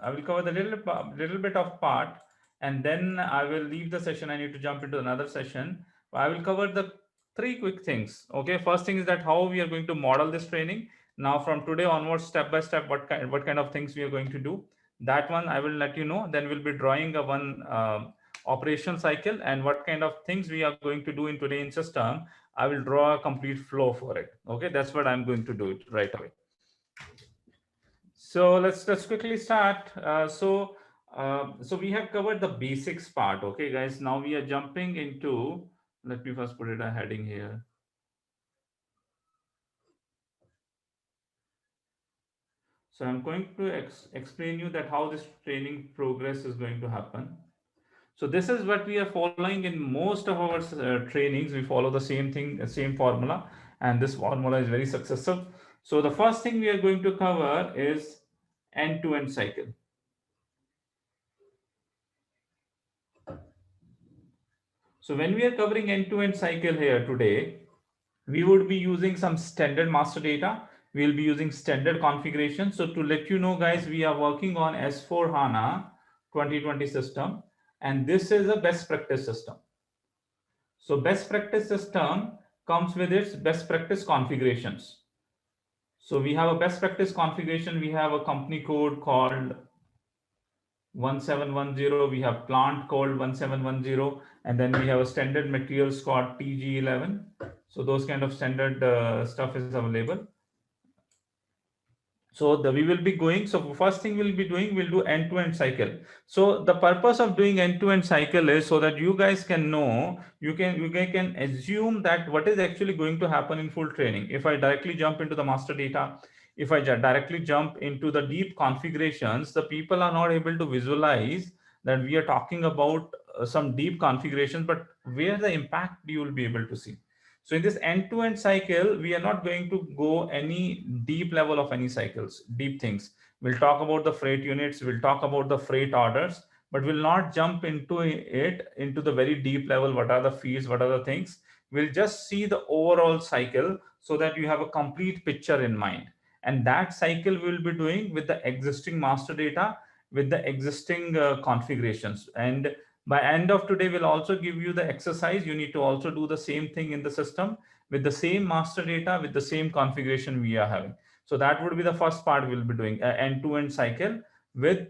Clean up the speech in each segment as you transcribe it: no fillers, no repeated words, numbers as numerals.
I will cover the little bit of part, and then I will leave the session. I need to jump into another session. I will cover the three quick things. Okay, first thing is that how we are going to model this training. Now from today onwards, step by step, what kind of things we are going to do. That one I will let you know. Then we'll be drawing a one operation cycle and what kind of things we are going to do in today in system. I will draw a complete flow for it. Okay, that's what I'm going to do it right away. So let's quickly start. So we have covered the basics part. Okay, guys. Now we are jumping into. Let me first put it a heading here. So I'm going to explain you that how this training progress is going to happen. So this is what we are following in most of our trainings. We follow the same thing, same formula, and this formula is very successful. So the first thing we are going to cover is end-to-end cycle. So when we are covering end-to-end cycle here today, we would be using some standard master data. We'll be using standard configuration. So to let you know, guys, we are working on S4 HANA 2020 system, and this is a best practice system. So best practice system comes with its best practice configurations. So we have a best practice configuration. We have a company code called 1710. We have plant called 1710, and then we have a standard materials called TG11. So those kind of standard stuff is available. So we will be going. So first thing we'll be doing, we'll do end-to-end cycle. So the purpose of doing end-to-end cycle is so that you guys can know, you can assume that what is actually going to happen in full training. If I directly jump into the master data, if I directly jump into the deep configurations, the people are not able to visualize that we are talking about some deep configurations, but where the impact you will be able to see. So in this end-to-end cycle, we are not going to go any deep level of any cycles, deep things. We'll talk about the freight units, we'll talk about the freight orders, but we'll not jump into it, into the very deep level. What are the fees? What are the things? We'll just see the overall cycle so that you have a complete picture in mind. And that cycle we'll be doing with the existing master data, with the existing configurations. And by end of today, we'll also give you the exercise. You need to also do the same thing in the system with the same master data, with the same configuration we are having. So that would be the first part we'll be doing, end-to-end cycle with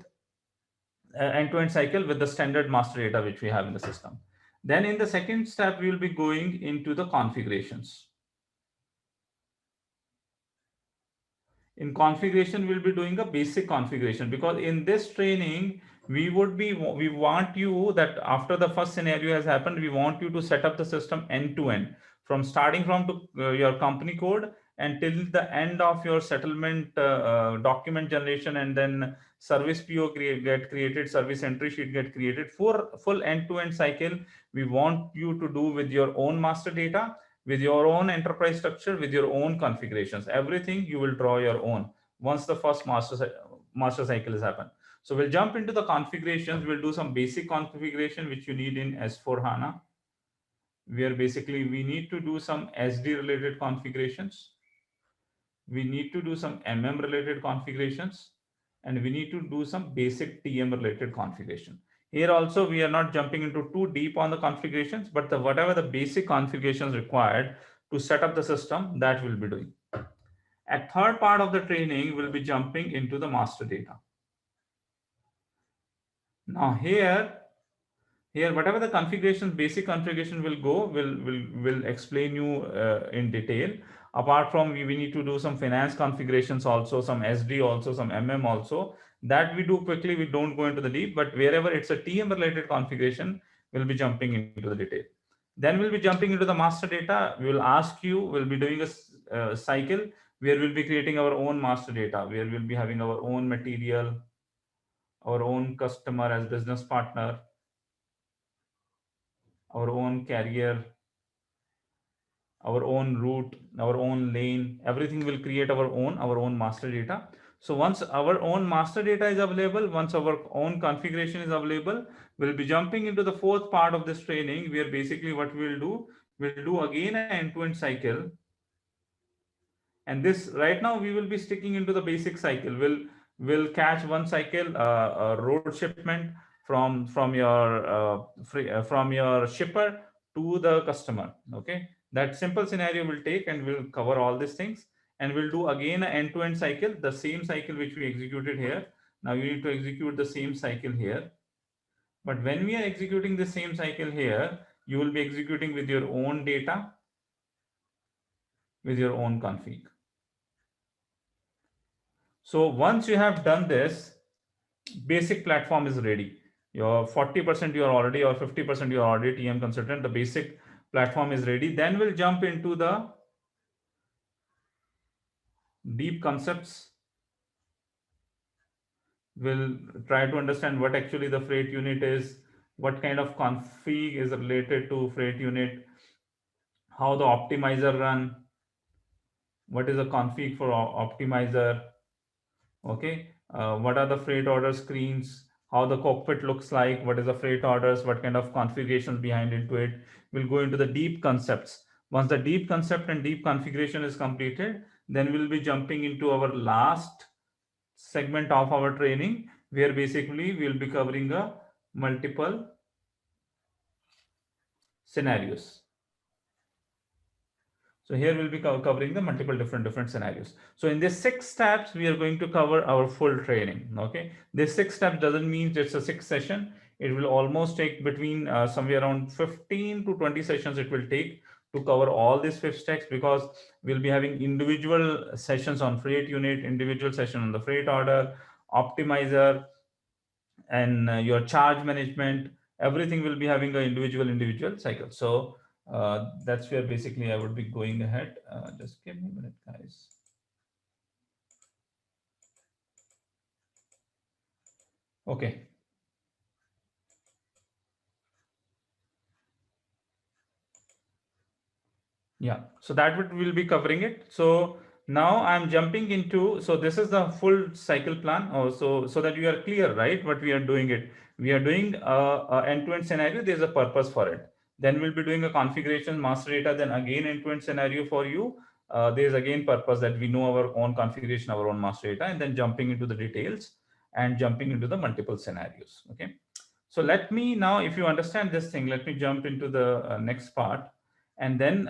the standard master data which we have in the system. Then in the second step, we will be going into the configurations. In configuration, we'll be doing a basic configuration, because in this training, we want you that after the first scenario has happened, we want you to set up the system end to end, from starting from your company code until the end of your settlement document generation, and then service PO get created, service entry sheet get created. For full end-to-end cycle, we want you to do with your own master data, with your own enterprise structure, with your own configurations. Everything you will draw your own once the first master cycle has happened. So we'll jump into the configurations. We'll do some basic configuration which you need in S4 HANA, where basically we need to do some SD related configurations. We need to do some MM related configurations, and we need to do some basic TM related configuration. Here also, we are not jumping into too deep on the configurations, but whatever the basic configurations required to set up the system, that we'll be doing. At third part of the training, we'll be jumping into the master data. Now here, whatever the configuration, basic configuration will go, will explain you in detail. Apart from, we need to do some finance configurations also, some SD also, some MM also. That we do quickly, we don't go into the deep, but wherever it's a TM related configuration, we'll be jumping into the detail. Then we'll be jumping into the master data. We will ask you, we'll be doing a cycle where we'll be creating our own master data, where we'll be having our own material, our own customer as business partner, our own carrier, our own route, our own lane. Everything will create our own master data. So once our own master data is available, once our own configuration is available, we'll be jumping into the fourth part of this training, where basically what we'll do again an end-to-end cycle. And this right now we will be sticking into the basic cycle. will catch one cycle road shipment from your shipper to the customer. Okay, that simple scenario will take and will cover all these things, and we'll do again an end-to-end cycle, the same cycle which we executed here. Now you need to execute the same cycle here, but when we are executing the same cycle here, you will be executing with your own data, with your own config. So once you have done this, basic platform is ready. Your 40% you are already, or 50% you are already TM consultant. The basic platform is ready. Then we'll jump into the deep concepts. We'll try to understand what actually the freight unit is, what kind of config is related to freight unit, how the optimizer run, what is the config for optimizer. Okay, what are the freight order screens, how the cockpit looks like, what is the freight orders, what kind of configurations behind into it. We'll go into the deep concepts. Once the deep concept and deep configuration is completed, then we'll be jumping into our last segment of our training, where basically we'll be covering a multiple scenarios. So here we'll be covering the multiple different scenarios. So in these 6 steps, we are going to cover our full training. Okay, this 6 steps doesn't mean it's a 6 session. It will almost take between somewhere around 15 to 20 sessions it will take to cover all these 5 steps, because we'll be having individual sessions on freight unit, individual session on the freight order, optimizer, and your charge management. Everything will be having an individual cycle. So that's where basically I would be going ahead. Just give me a minute, guys. Okay. Yeah, so that would we'll be covering it. So now I'm jumping into, so this is the full cycle plan. So that you are clear, right? What we are doing it. We are doing a end-to-end scenario. There's a purpose for it. Then we'll be doing a configuration master data. Then again end-to-end scenario for you. There's again purpose that we know our own configuration, our own master data, and then jumping into the details and jumping into the multiple scenarios. Okay. So let me now, if you understand this thing, let me jump into the next part, and then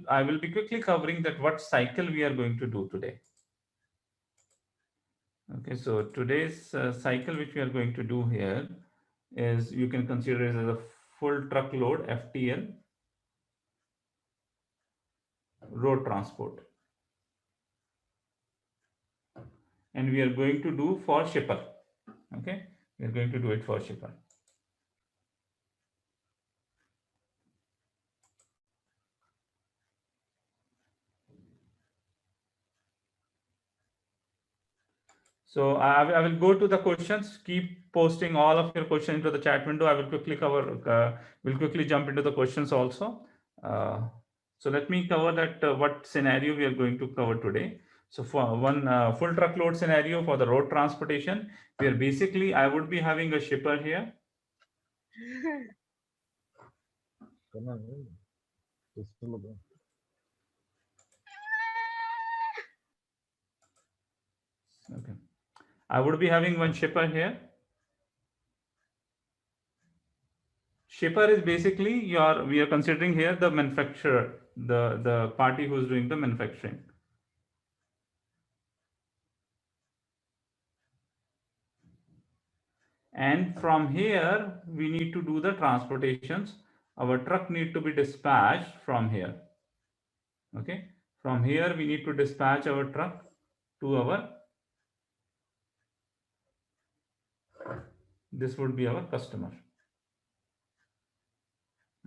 I will be quickly covering that what cycle we are going to do today. Okay, so today's cycle which we are going to do here is, you can consider it as a full truckload FTL road transport, and we are going to do for shipper. Okay, we are going to do it for shipper. So I will go to the questions. Keep posting all of your questions into the chat window. I will quickly cover. We'll quickly jump into the questions also. So let me cover that what scenario we are going to cover today. So for one full truckload scenario for the road transportation, where basically I would be having a shipper here. Okay, I would be having one shipper here. Shipper is basically we are considering here the manufacturer, the party who's doing the manufacturing. And from here we need to do the transportations. Our truck need to be dispatched from here. Okay, from here we need to dispatch our truck to our, this would be our customer.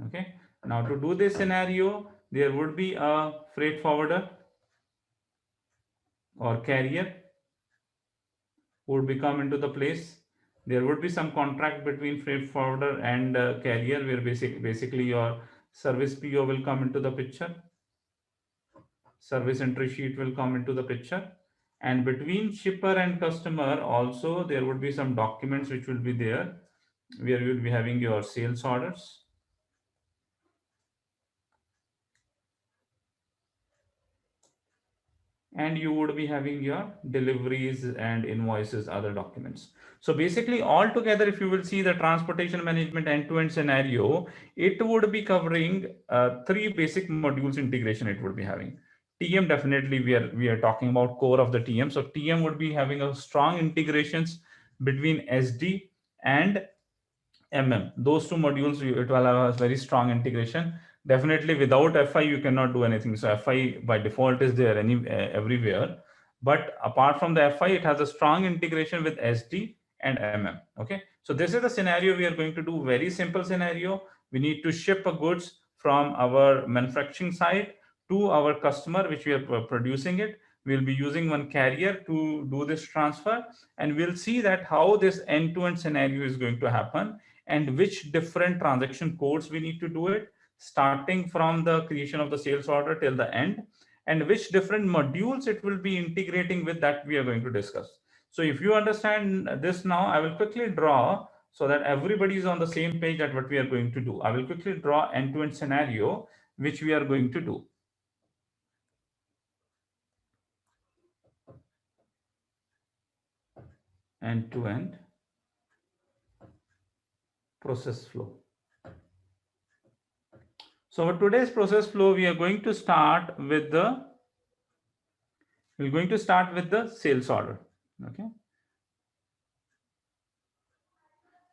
Okay, now to do this scenario, there would be a freight forwarder or carrier who would be come into the place. There would be some contract between freight forwarder and carrier, where basically your service PO will come into the picture, service entry sheet will come into the picture, and between shipper and customer also there would be some documents which will be there, where you will be having your sales orders, and you would be having your deliveries and invoices, other documents. So basically all together, if you will see the transportation management end-to-end scenario, it would be covering three basic modules integration it would be having. TM, definitely we are talking about core of the TM. So TM would be having a strong integrations between SD and those two modules, it will have a very strong integration. Definitely without FI you cannot do anything. So FI by default is there everywhere, but apart from the FI, it has a strong integration with SD and Okay, so this is the scenario we are going to do. Very simple scenario. We need to ship a goods from our manufacturing side to our customer, which we are producing it. We'll be using one carrier to do this transfer, and we'll see that how this end-to-end scenario is going to happen, and which different transaction codes we need to do it, starting from the creation of the sales order till the end, and which different modules it will be integrating with, that we are going to discuss. So if you understand this now, I will quickly draw so that everybody is on the same page at what we are going to do. I will quickly draw end-to-end scenario which we are going to do. End-to-end process flow. So for today's process flow, we are going to start with the sales order. Okay.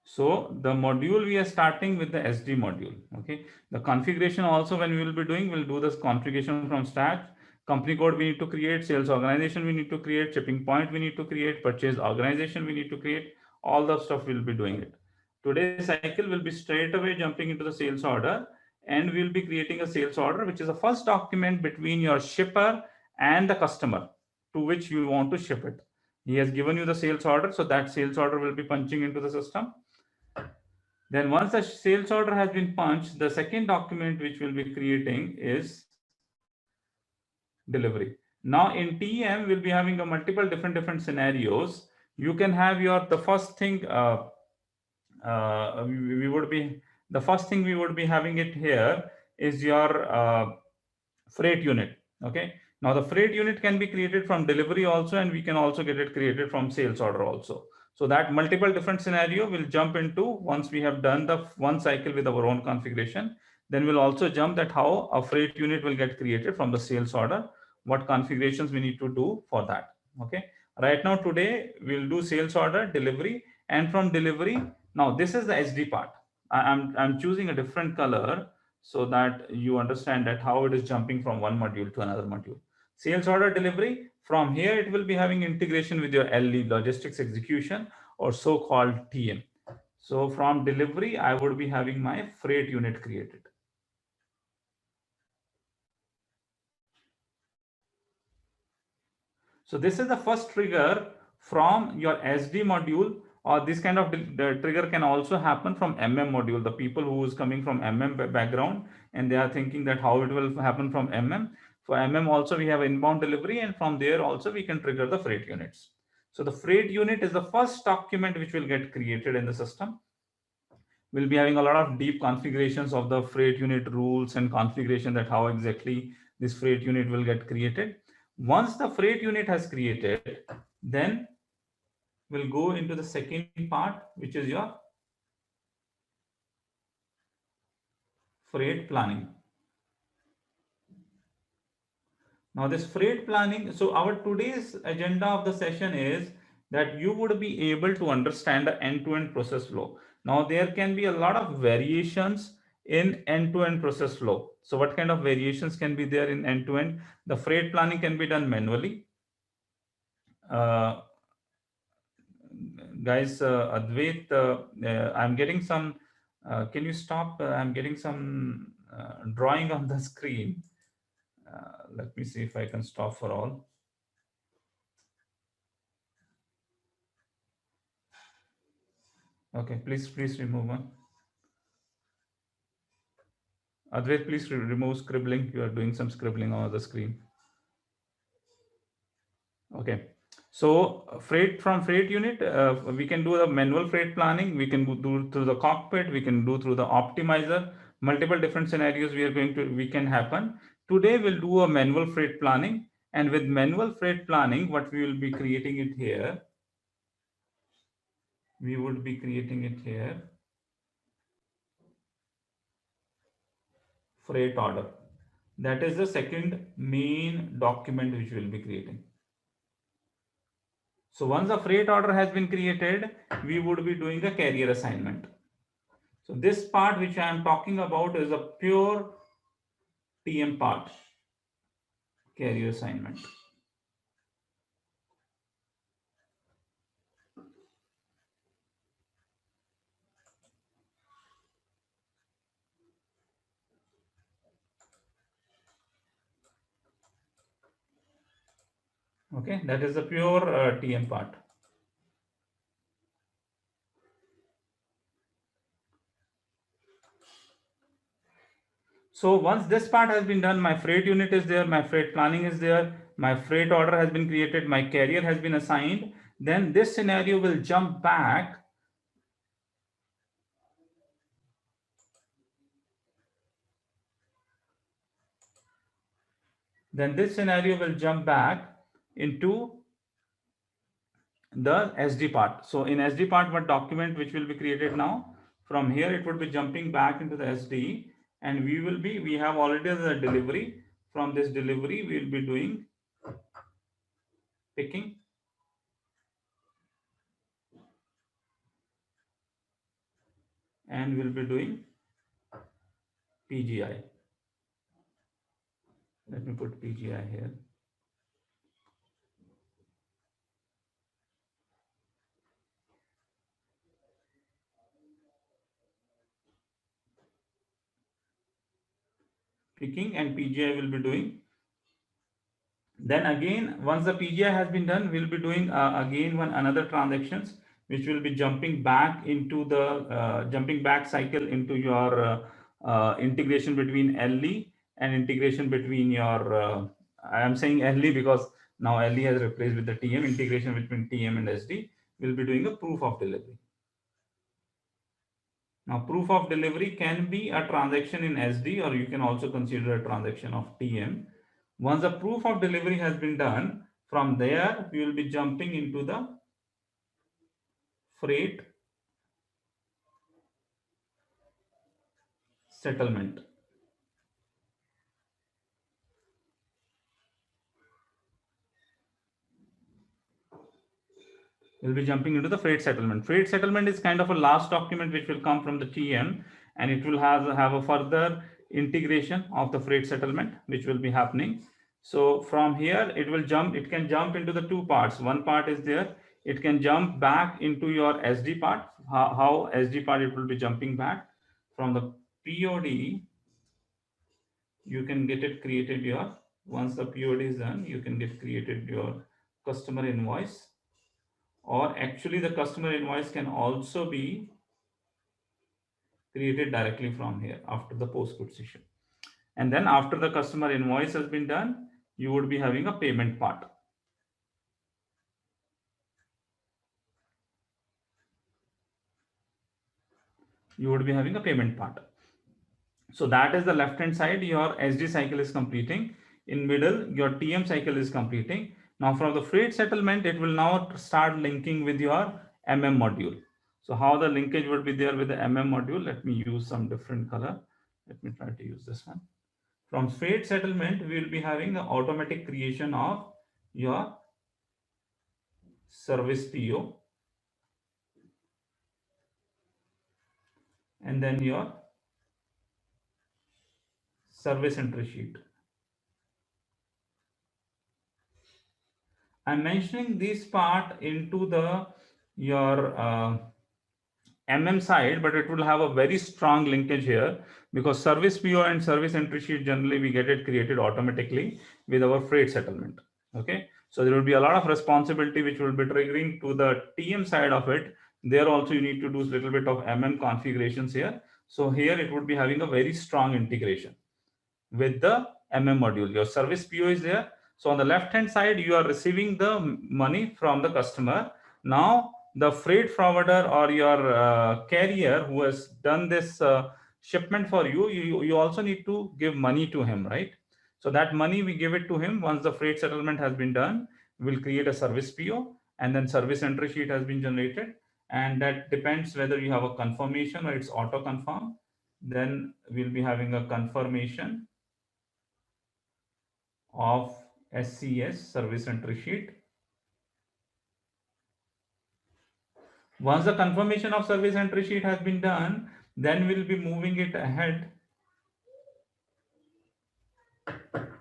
So the module, we are starting with the SD module. Okay. The configuration also, when we will be doing, we'll do this configuration from scratch. Company code we need to create, sales organization we need to create, shipping point we need to create, purchase organization we need to create. All the stuff we'll be doing it. Today's cycle will be straight away jumping into the sales order, and we'll be creating a sales order, which is the first document between your shipper and the customer to which you want to ship it. He has given you the sales order, so that sales order will be punching into the system. Then once the sales order has been punched, the second document which we'll be creating is delivery. Now in TM, we'll be having a multiple different scenarios. You can have your, the first thing we would be, the first thing we would be having it here is your freight unit. Okay. Now the freight unit can be created from delivery also, and we can also get it created from sales order also. So that multiple different scenario will jump into once we have done the one cycle with our own configuration. Then we'll also jump that how a freight unit will get created from the sales order, what configurations we need to do for that. Okay. Right now today we'll do sales order, delivery, and from delivery. Now this is the SD part. I'm choosing a different color so that you understand that how it is jumping from one module to another module. Sales order, delivery, from here it will be having integration with your LE, logistics execution, or so-called TM. So from delivery, I would be having my freight unit created. So this is the first trigger from your SD module, or this kind of trigger can also happen from module. The people who is coming from background and they are thinking that how it will happen from For also we have inbound delivery, and from there also we can trigger the freight units. So the freight unit is the first document which will get created in the system. We'll be having a lot of deep configurations of the freight unit rules and configuration, that how exactly this freight unit will get created. Once the freight unit has created, then we'll go into the second part, which is your freight planning. Now this freight planning, so our today's agenda of the session is that you would be able to understand the end-to-end process flow. Now there can be a lot of variations in end-to-end process flow. So what kind of variations can be there in end-to-end? The freight planning can be done manually. Guys, Advait, I'm getting some, can you stop? I'm getting some drawing on the screen. Let me see if I can stop for all. Okay, please remove one. Advait, please remove scribbling. You are doing some scribbling on the screen. Okay. So from freight unit, we can do the manual freight planning. We can do through the cockpit. We can do through the optimizer. Multiple different scenarios we can happen. Today we'll do a manual freight planning, And with manual freight planning, what we will be creating it here, we would be creating it here, freight order. That is the second main document which we will be creating. So once a freight order has been created, we would be doing a carrier assignment. So this part which I am talking about is a pure TM part, carrier assignment. Okay, that is the pure TM part. So once this part has been done, my freight unit is there, my freight planning is there, my freight order has been created, my carrier has been assigned, then this scenario will jump back. Then this scenario will jump back into the SD part. So in SD part, what document which will be created now? From here, it would be jumping back into the SD, and we have already the delivery. From this delivery, we will be doing picking, and we'll be doing PGI. Let me put PGI here. Picking and PGI will be doing. Then again, once the PGI has been done, we'll be doing again another transactions, which will be jumping back into the jumping back cycle into your integration between LE and integration between your, I am saying LE because now LE has replaced with the TM, integration between TM and SD. We'll be doing a proof of delivery. Now, proof of delivery can be a transaction in SD, or you can also consider a transaction of TM. Once the proof of delivery has been done, from there we will be jumping into the freight settlement. We'll be jumping into the freight settlement. Freight settlement is kind of a last document which will come from the TM, and it will have a further integration of the freight settlement which will be happening. So from here, it can jump into the two parts. One part is there, it can jump back into your SD part. How SD part it will be jumping back from the POD. You can get it created your, once the POD is done, you can get created your customer invoice, or actually the customer invoice can also be created directly from here after the post quotation. And then after the customer invoice has been done, you would be having a payment part. You would be having a payment part. So that is the left hand side, your SD cycle is completing. In middle, your TM cycle is completing. Now from the freight settlement, it will now start linking with your MM module. So how the linkage would be there with the MM module? Let me use some different color. Let me try to use this one. From freight settlement, we will be having the automatic creation of your service PO, and then your service entry sheet. I'm mentioning this part into the your MM side, but it will have a very strong linkage here, because service PO and service entry sheet, generally we get it created automatically with our freight settlement. Okay, so there will be a lot of responsibility which will be triggering to the TM side of it. There also you need to do a little bit of MM configurations here. So here it would be having a very strong integration with the MM module. Your service PO is there. So on the left hand side, you are receiving the money from the customer. Now the freight forwarder or your carrier who has done this shipment for you, you also need to give money to him, right? So that money we give it to him. Once the freight settlement has been done, we'll create a service PO, and then service entry sheet has been generated. And that depends whether you have a confirmation or it's auto confirm. Then we'll be having a confirmation of SCS, service entry sheet. Once the confirmation of service entry sheet has been done, then we'll be moving it ahead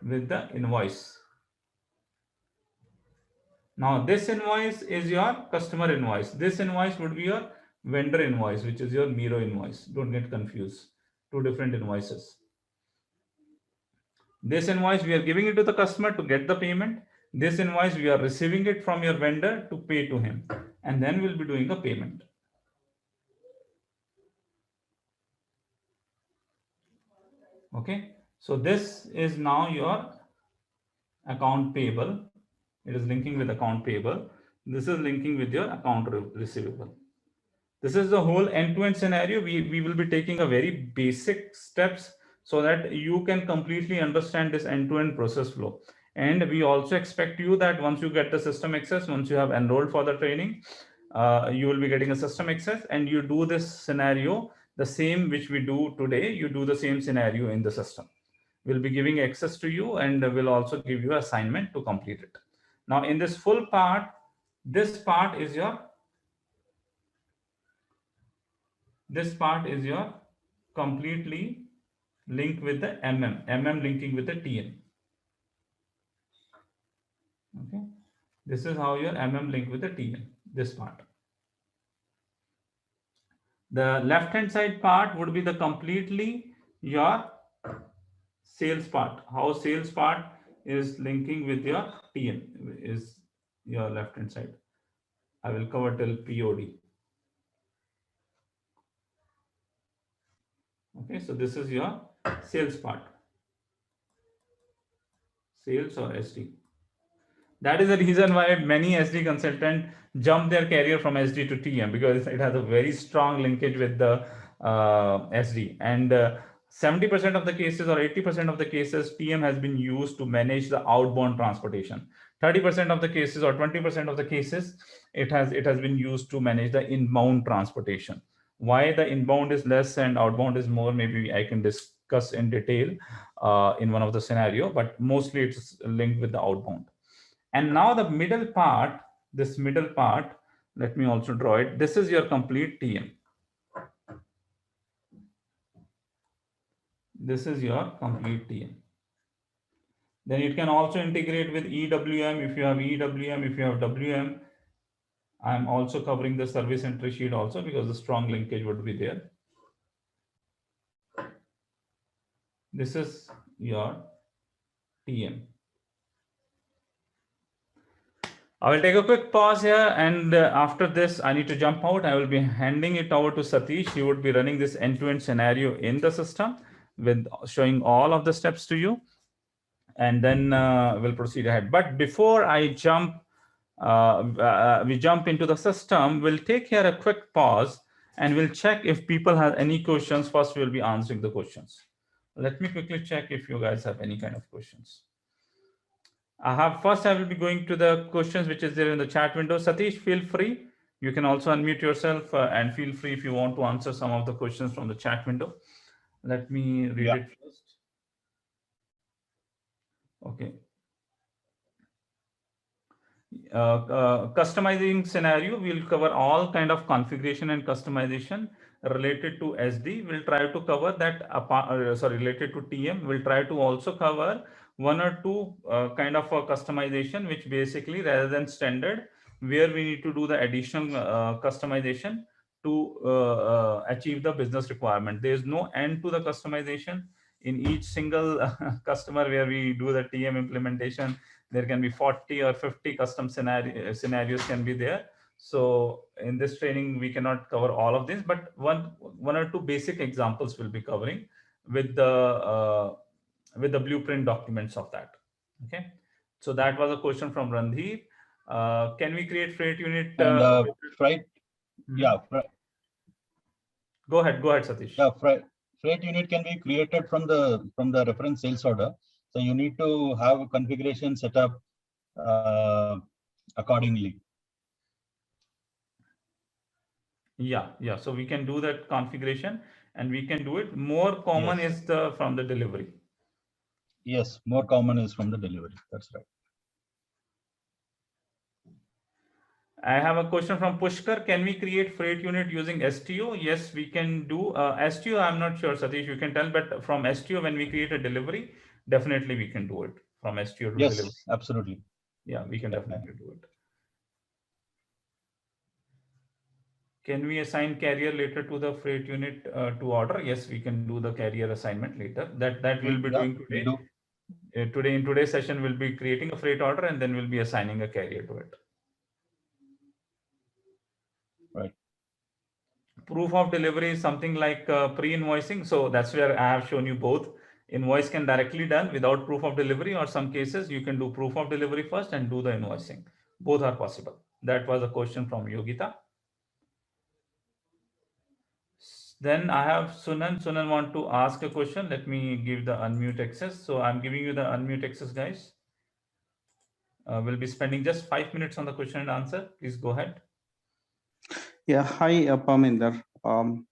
with the invoice. Now this invoice is your customer invoice. This invoice would be your vendor invoice, which is your Miro invoice. Don't get confused. Two different invoices. This invoice we are giving it to the customer to get the payment. This invoice we are receiving it from your vendor to pay to him, and then we'll be doing the payment. Okay, so this is now your account payable. It is linking with account payable. This is linking with your account receivable. This is the whole end-to-end scenario. We will be taking a very basic steps so that you can completely understand this end-to-end process flow. And we also expect you that once you get the system access, once you have enrolled for the training, you will be getting a system access, and you do this scenario the same which we do today. You do the same scenario in the system. We'll be giving access to you, and we'll also give you assignment to complete it. Now in this full part, this part is your completely linked with the MM linking with the TM. Okay, this is how your MM link with the TM, this part. The left hand side part would be the completely your sales part. How sales part is linking with your TM is your left hand side. I will cover till POD. Okay, so this is your sales part, sales or SD. That is the reason why many SD consultant jump their career from SD to TM, because it has a very strong linkage with the SD. And 70% of the cases or 80% of the cases, TM has been used to manage the outbound transportation. 30% of the cases or 20% of the cases, it has been used to manage the inbound transportation. Why the inbound is less and outbound is more, maybe I can discuss in detail in one of the scenario, but mostly it's linked with the outbound. And now the middle part, this middle part, let me also draw it. This is your complete TM. This is your complete TM. Then it can also integrate with EWM if you have EWM, if you have WM. I'm also covering the service entry sheet also because the strong linkage would be there. This is your TM. I will take a quick pause here, and after this, I need to jump out. I will be handing it over to Satish. He would be running this end-to-end scenario in the system with showing all of the steps to you, and then we'll proceed ahead. But before I jump, we jump into the system, we'll take here a quick pause, and we'll check if people have any questions. First, we'll be answering the questions. Let me quickly check if you guys have any kind of questions. First, I will be going to the questions which is there in the chat window. Satish, feel free. You can also unmute yourself and feel free if you want to answer some of the questions from the chat window. Let me read it first. Okay. Customizing scenario, we'll cover all kind of configuration and customization related to SD. We'll try to cover that, related to TM. We'll try to also cover one or two kind of a customization, which basically rather than standard, where we need to do the additional customization to achieve the business requirement. There is no end to the customization in each single customer where we do the TM implementation. There can be 40 or 50 custom scenarios can be there. So in this training, we cannot cover all of this, but one or two basic examples will be covering with the blueprint documents of that. Okay. So that was a question from Randhir. Can we create freight unit? Freight. Yeah. Go ahead, Satish. Yeah, freight unit can be created from the reference sales order. So you need to have a configuration set up accordingly. Yeah. So we can do that configuration, and we can do it. More common Yes. is from the delivery. Yes, more common is from the delivery. That's right. I have a question from Pushkar. Can we create freight unit using STO? Yes, we can do. STO, I'm not sure, Satish, you can tell, but from STO, when we create a delivery, definitely we can do it from STO to delivery. Yes, absolutely. Yeah, we can definitely do it. Can we assign carrier later to the freight unit to order? Yes, we can do the carrier assignment later. That we'll be Yeah, doing we today. do. Today in today's session, we'll be creating a freight order, and then we'll be assigning a carrier to it. Right. Proof of delivery is something like pre-invoicing. So that's where I have shown you both. Invoice can directly done without proof of delivery, or some cases you can do proof of delivery first and do the invoicing. Both are possible. That was a question from Yogita. Then I have Sunan. Sunan want to ask a question. Let me give the unmute access. So I'm giving you the unmute access, guys. We'll be spending just 5 minutes on the question and answer. Please go ahead. Yeah, hi, Parminder.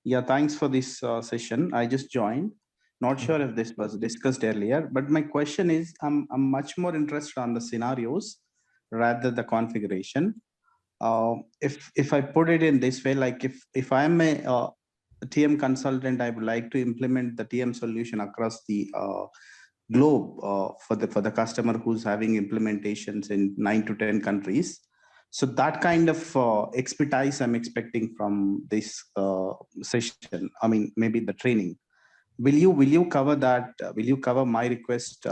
Yeah, thanks for this session. I just joined. Not sure if this was discussed earlier, but my question is, I'm much more interested on the scenarios rather the configuration. If I put it in this way, like if I'm a TM consultant, I would like to implement the TM solution across the globe for the customer who's having implementations in 9 to 10 countries. So that kind of expertise I'm expecting from this session. I mean, maybe the training. Will you cover that? Will you cover my request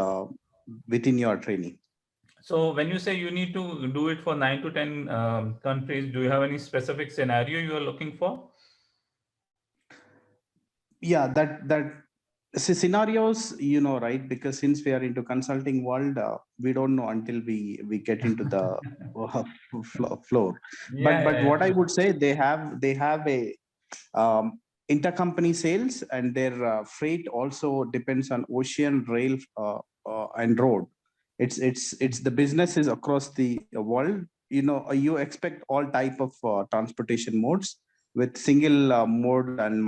within your training? So when you say you need to do it for 9 to 10 countries, do you have any specific scenario you are looking for? Yeah, that scenarios, right? Because since we are into consulting world, we don't know until we get into the floor. But what I would say, they have a intercompany sales, and their freight also depends on ocean, rail, and road. It's the businesses across the world. You expect all type of transportation modes with single mode and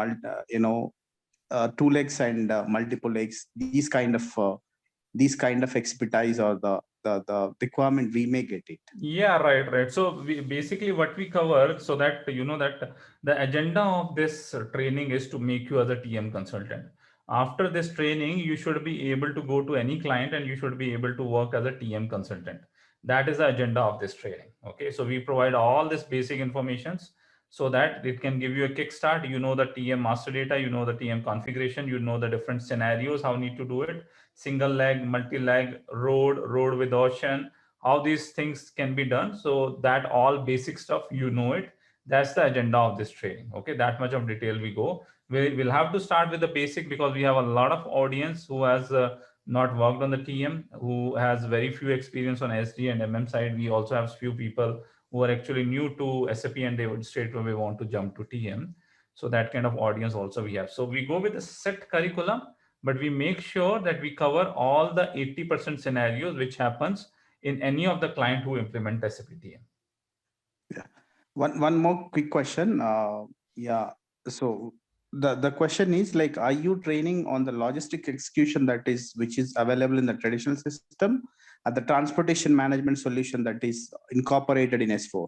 two legs and multiple legs. These kind of expertise or the requirement, we may get it. Yeah, right. So basically what we cover, so that you know that the agenda of this training is to make you as a TM consultant. After this training, you should be able to go to any client and you should be able to work as a TM consultant. That is the agenda of this training. Okay, so we provide all this basic informations so that it can give you a kickstart. You know the TM master data, you know the TM configuration, you know the different scenarios, how need to do it, single leg, multi-leg, road with ocean, how these things can be done. So that all basic stuff, you know it. That's the agenda of this training. Okay, that much of detail we go. We'll have to start with the basic because we have a lot of audience who has not worked on the TM, who has very few experience on SD and MM side. We also have few people who are actually new to SAP and they would straight away want to jump to TM. So that kind of audience also we have. So we go with a set curriculum, but we make sure that we cover all the 80% scenarios which happens in any of the client who implement SAP TM. Yeah. One more quick question. Yeah. So the question is, like, are you training on the logistic execution which is available in the traditional system, and the transportation management solution that is incorporated in S4?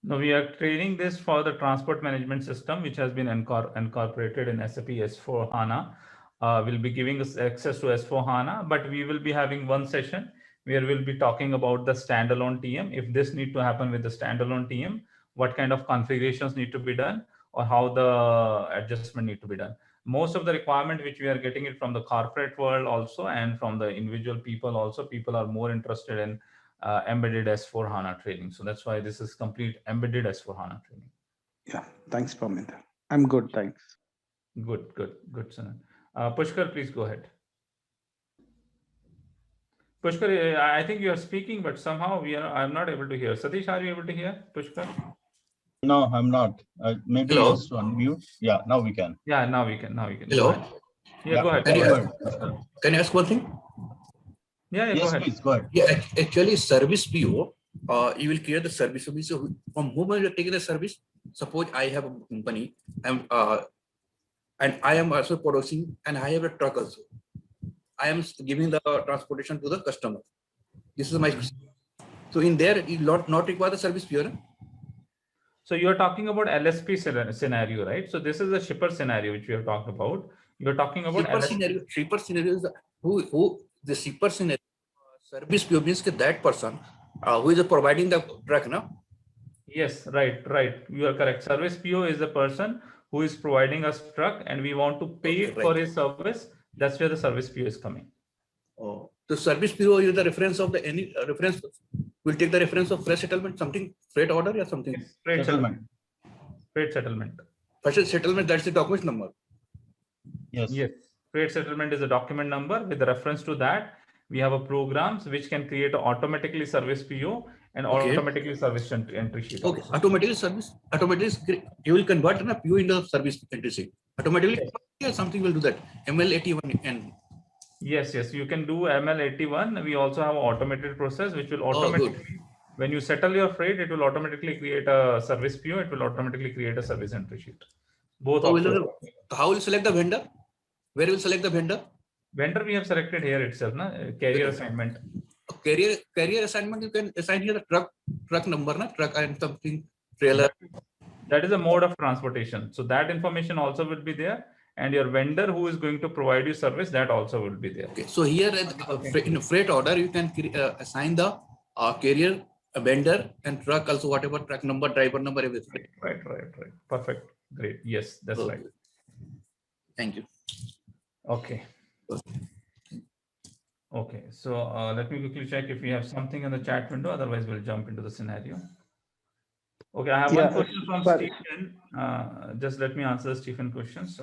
No, we are training this for the transport management system, which has been incorporated in SAP S4 HANA. We'll be giving us access to S4 HANA, but we will be having one session where we'll be talking about the standalone TM. If this need to happen with the standalone TM, what kind of configurations need to be done, or how the adjustment need to be done. Most of the requirement which we are getting it from the corporate world also, and from the individual people also, people are more interested in embedded S4 HANA training. So that's why this is complete embedded S4 HANA training. Yeah, thanks, Parminder. I'm good, thanks. Good, Sanan. Pushkar, please go ahead. Pushkar, I think you are speaking, but somehow I'm not able to hear. Satish, are you able to hear Pushkar? No, I'm not. Maybe Hello? it's unmute. Yeah, now we can. Yeah, now we can. Hello? Go ahead. Yeah, go ahead. Can Go you ahead. can you ask one thing? Yeah, go Yes, ahead. please go ahead. Yeah, actually, service PO, you will create the service. So from whom you are taking the service? Suppose I have a company, and I am also producing, and I have a truck also. I am giving the transportation to the customer. This is my. So in there, you not require the service PO. No? So you're talking about LSP scenario, right? So this is a shipper scenario which we have talked about. You're talking about LSP. Shipper scenario is who the shipper scenario. Service PO means that person who is providing the truck, no? Yes, right. You are correct. Service PO is the person who is providing us truck and we want to pay Okay, for right. his service. That's where the service PO is coming. Oh, the service PO is the reference of the any reference. We'll take the reference of freight settlement, something freight order or something. Yes, freight settlement. Freight settlement. Freight settlement, that's the document number. Yes. Freight settlement is a document number. With the reference to that, we have a programs which can create automatically service PO and automatically service entry sheet. Okay, Also. automatically you will convert a PO into service entry sheet. Automatically, something will do that. ML81 and. Yes, you can do ML81. We also have an automated process which will automatically, when you settle your freight, it will automatically create a service PO. It will automatically create a service entry sheet. Both. So how will you select the vendor? Where will you select the vendor? Vendor we have selected here itself, na? Carrier assignment. Carrier assignment, you can assign here the truck number, na? Truck and something trailer. That is a mode of transportation. So that information also will be there. And your vendor who is going to provide you service, that also will be there. Okay. So here in freight order, you can assign the carrier, vendor, and truck also, whatever truck number, driver number, everything. Right. Perfect. Great. Yes, that's right. Thank you. Okay. So let me quickly check if we have something in the chat window. Otherwise, we'll jump into the scenario. Okay, I have one question from Stephen. Just let me answer Stephen questions.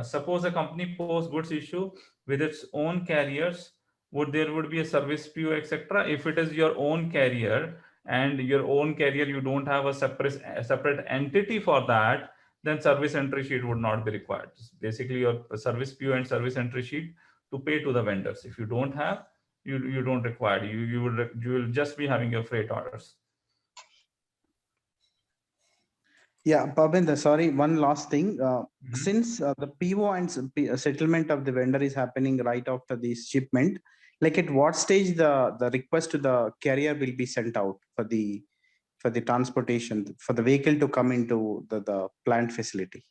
Suppose a company posts goods issue with its own carriers, there would be a service PO, etc. If it is your own carrier and your own carrier, you don't have a separate entity for that, then service entry sheet would not be required. Basically, your service PO and service entry sheet to pay to the vendors. If you don't have, you don't require. You will just be having your freight orders. Yeah, Parvinder, sorry, one last thing. Since the PO and settlement of the vendor is happening right after this shipment, like at what stage the request to the carrier will be sent out for the transportation, for the vehicle to come into the plant facility?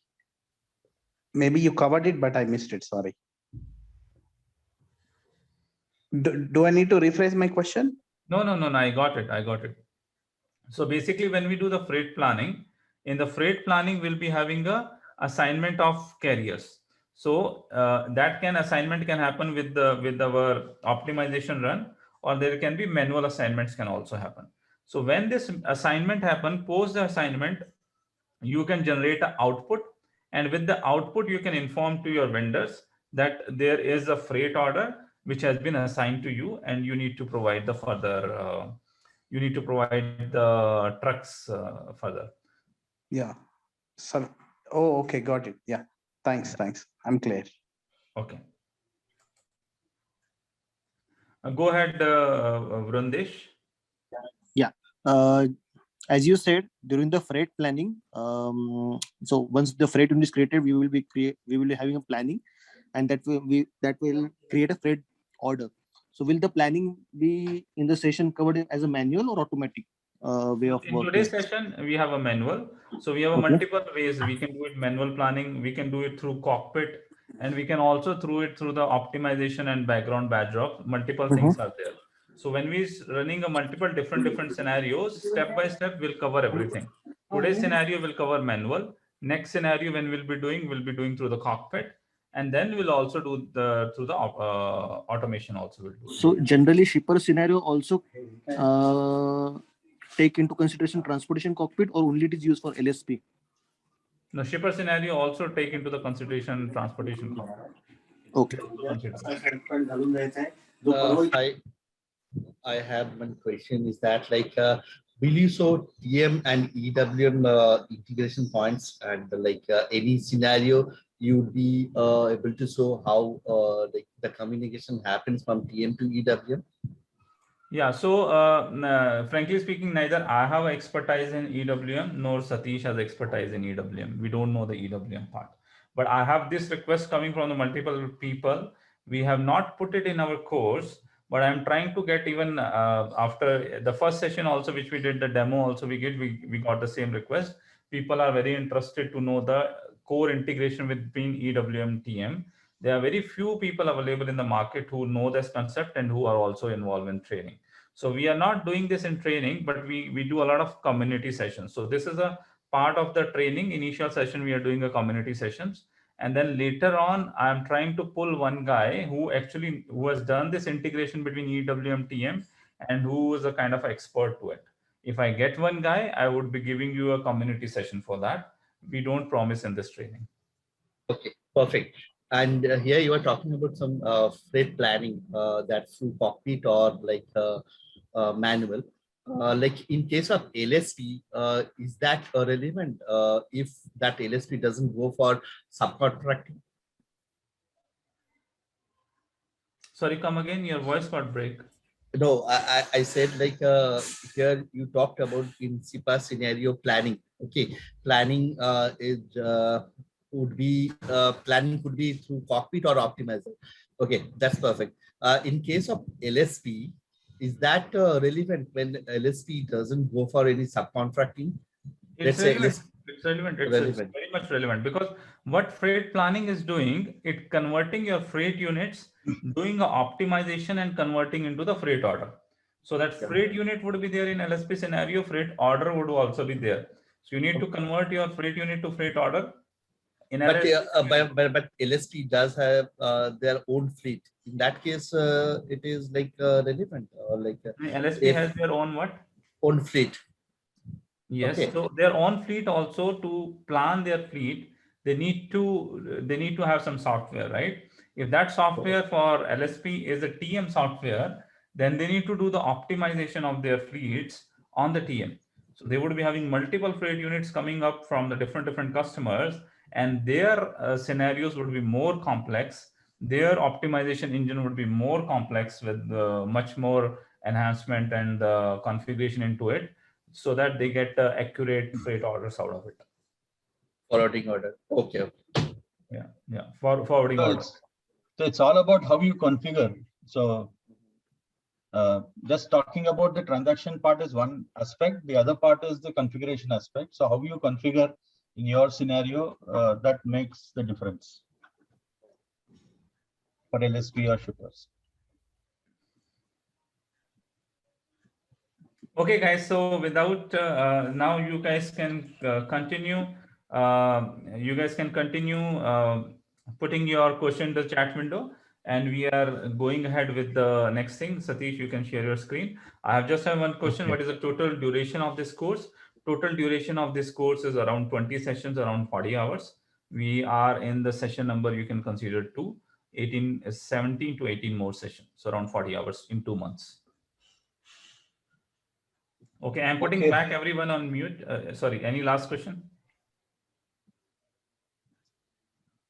Maybe you covered it, but I missed it, sorry. Do I need to rephrase my question? No, I got it. So basically, when we do the freight planning, in the freight planning, we'll be having a assignment of carriers. So that assignment can happen with our optimization run, or there can be manual assignments can also happen. So when this assignment happen, post the assignment, you can generate an output, and with the output, you can inform to your vendors that there is a freight order which has been assigned to you, and you need to provide the further. You need to provide the trucks further. Yeah. So, oh, okay, got it. Yeah. Thanks. I'm clear. Okay. Go ahead, Vrindesh. Yeah. As you said, during the freight planning, so once the freight unit is created, we will be having a planning, and that will create a freight order. So will the planning be in the session covered as a manual or automatic way of working? In today's session, we have a manual. So we have multiple ways. We can do it manual planning. We can do it through cockpit, and we can also do it through the optimization and background badge drop. Multiple things are there. So when we running a multiple different scenarios, step by step, we'll cover everything. Today's scenario will cover manual. Next scenario, when we'll be doing through the cockpit. And then we'll also do through the automation also. Will do. So generally, shipper scenario also take into consideration transportation cockpit, or only it is used for LSP? No, shipper scenario also take into the consideration transportation cockpit. Okay. I have one question. Is that like will you show TM and EWM integration points, and any scenario you would be able to show how the communication happens from TM to EWM? Yeah, so frankly speaking, neither I have expertise in EWM nor Satish has expertise in EWM. We don't know the EWM part. But I have this request coming from the multiple people. We have not put it in our course, but I'm trying to get even after the first session also, which we did the demo also, we got the same request. People are very interested to know the core integration between EWM TM. There are very few people available in the market who know this concept and who are also involved in training. So we are not doing this in training, but we do a lot of community sessions. So this is a part of the training. Initial session, we are doing a community sessions. And then later on, I'm trying to pull one guy who has done this integration between EWM TM and who is a kind of expert to it. If I get one guy, I would be giving you a community session for that. We don't promise in this training. Okay, perfect. And here you are talking about some freight planning that's through cockpit or like manual. Like in case of LSP, is that relevant if that LSP doesn't go for subcontracting? Sorry, come again. Your voice got break. No, I said like here you talked about in SIPA scenario planning. Okay, planning planning could be through cockpit or optimizer. Okay, that's perfect. In case of LSP, is that relevant when LSP doesn't go for any subcontracting? It's Let's say relevant. It's relevant. It's relevant. very much relevant because what freight planning is doing, it converting your freight units, doing a optimization and converting into the freight order. So that freight unit would be there in LSP scenario, freight order would also be there. So you need to convert your freight unit to freight order. In LSP, But LSP does have their own fleet. In that case, it is like relevant or like LSP has their own what? own fleet. Yes, Okay. so their own fleet also, to plan their fleet, they need to have some software, right? If that software for LSP is a TM software, then they need to do the optimization of their fleets on the TM. So they would be having multiple freight units coming up from the different customers, and their scenarios would be more complex. Their optimization engine would be more complex with much more enhancement and configuration into it, so that they get accurate freight orders out of it. Forwarding order. Okay. Yeah. Forwarding So orders. it's all about how you configure. So just talking about the transaction part is one aspect. The other part is the configuration aspect. So how you configure in your scenario, that makes the difference for LSP or shippers. Okay, guys. So without now, you guys can continue. You guys can continue putting your question in the chat window, and we are going ahead with the next thing. Satish, you can share your screen. I have just one question. Okay. What is the total duration of this course? Total duration of this course is around 20 sessions, around 40 hours. We are in the session number, you can consider 17 to 18 more sessions, so around 40 hours in 2 months. Okay, I'm putting back everyone on mute. Sorry, any last question?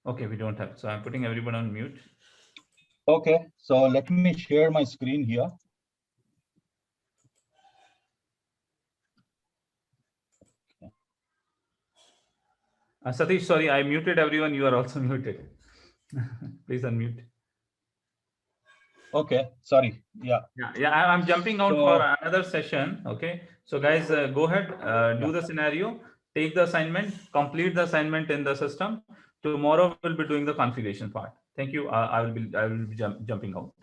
Okay, we don't have. So I'm putting everyone on mute. Okay, so let me share my screen here. Satish, sorry, I muted everyone. You are also muted. Please unmute. Okay, sorry. Yeah. I'm jumping out for another session. Okay, so guys, go ahead, do the scenario, take the assignment, complete the assignment in the system. Tomorrow we'll be doing the configuration part. Thank you. I will be jumping out.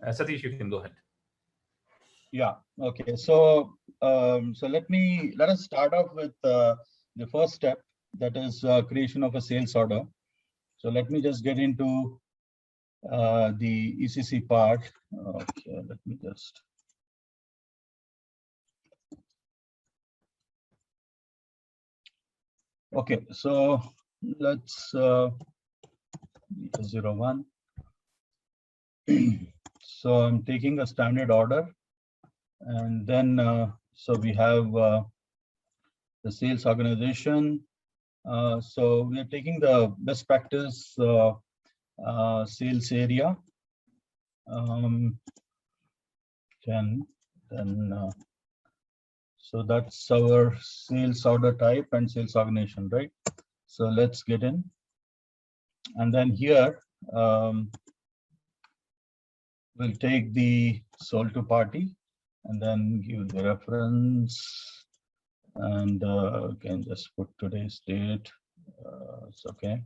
Satish, you can go ahead. Yeah. Okay. So let us start off with the first step, that is creation of a sales order. So let me just get into the ECC part. Okay, let me just. Okay, so let's 01. So I'm taking a standard order, and then so we have the sales organization, So we are taking the best practice sales area. 10, then so that's our sales order type and sales organization, right? So let's get in. And then here, we'll take the sold to party and then give the reference, and can just put today's date. It's okay.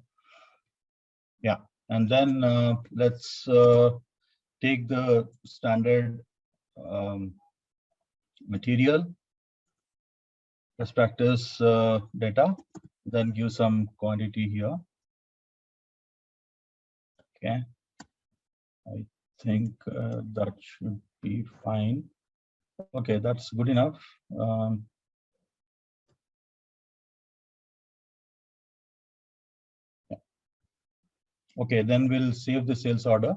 Yeah, and then let's take the standard material best practice data, then give some quantity here. Okay, I think that should be fine. Okay, that's good enough. Yeah. Okay, then we'll save the sales order.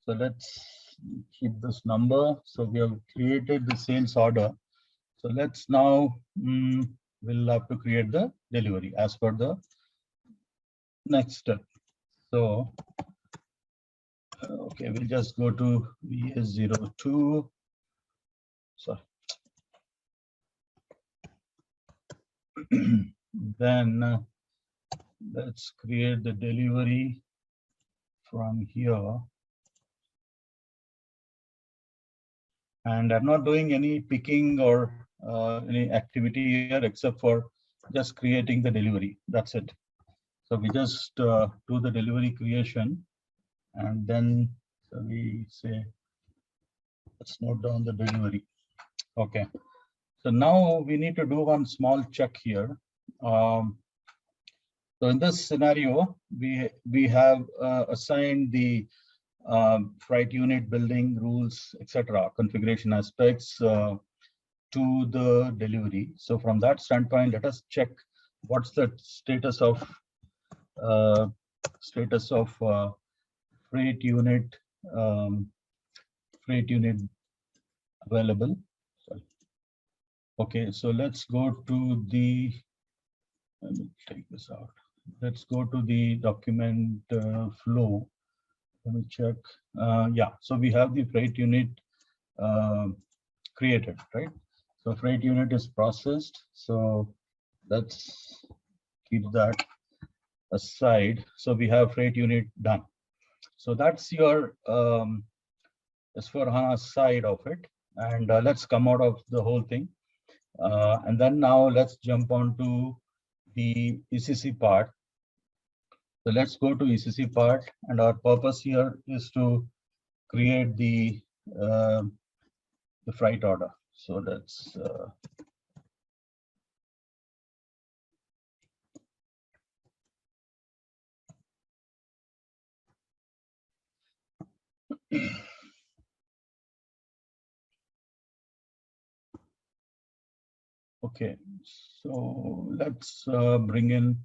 So let's keep this number. So we have created the sales order. So let's now, we'll have to create the delivery as per the next step. So, okay, we'll just go to VS02. So then let's create the delivery from here. And I'm not doing any picking or any activity here except for just creating the delivery. That's it. So we just do the delivery creation, and then so we say, let's note down the delivery. Okay. So now we need to do one small check here. So in this scenario, we have assigned the freight unit building rules, etc., configuration aspects to the delivery. So from that standpoint, let us check what's the status of freight unit available. Sorry. Okay, so let's go to the, let me take this out. Let's go to the document flow. Let me check. Yeah, so we have the freight unit created, right? So freight unit is processed. So let's keep that aside. So we have freight unit done. So that's your S/4HANA side of it. And let's come out of the whole thing. And then now let's jump on to the ECC part. So let's go to ECC part, and our purpose here is to create the freight order. So let's okay. So let's bring in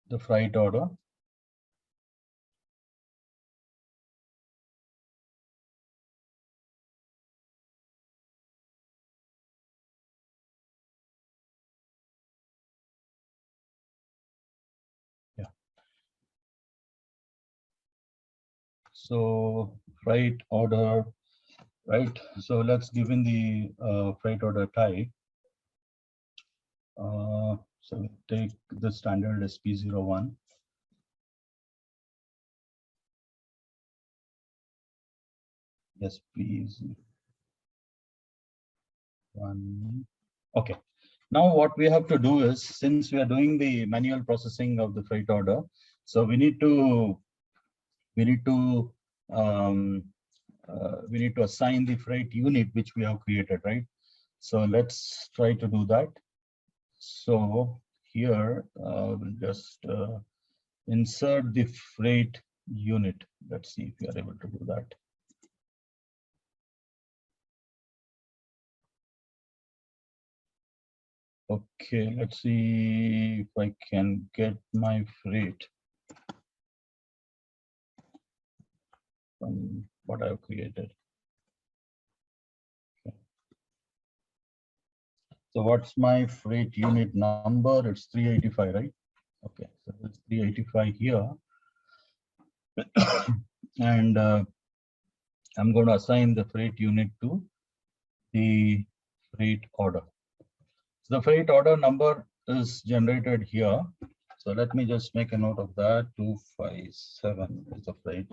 the freight order. Yeah. So freight order, right? So let's give in the freight order type. So we take the standard SP01. SP01. Okay. Now what we have to do is, since we are doing the manual processing of the freight order, so we need to assign the freight unit which we have created, right? So let's try to do that. So here we'll just insert the freight unit. Let's see if we are able to do that. Okay, let's see if I can get my freight. what I've created. Okay. So what's my freight unit number? It's 385, right? Okay, so it's 385 here. And I'm going to assign the freight unit to the freight order. So the freight order number is generated here. So let me just make a note of that. 257 is the freight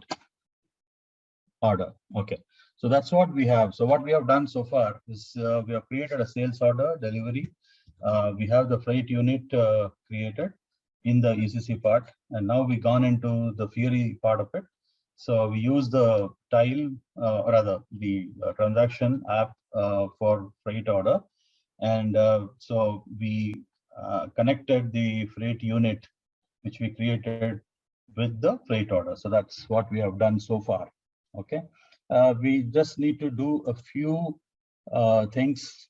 order. Okay, so that's what we have. So what we have done so far is we have created a sales order delivery. We have the freight unit created in the ECC part, and now we gone into the Fury part of it. So we use the tile or rather the transaction app for freight order, and so we connected the freight unit which we created with the freight order. So that's what we have done so far. Okay, we just need to do a few things.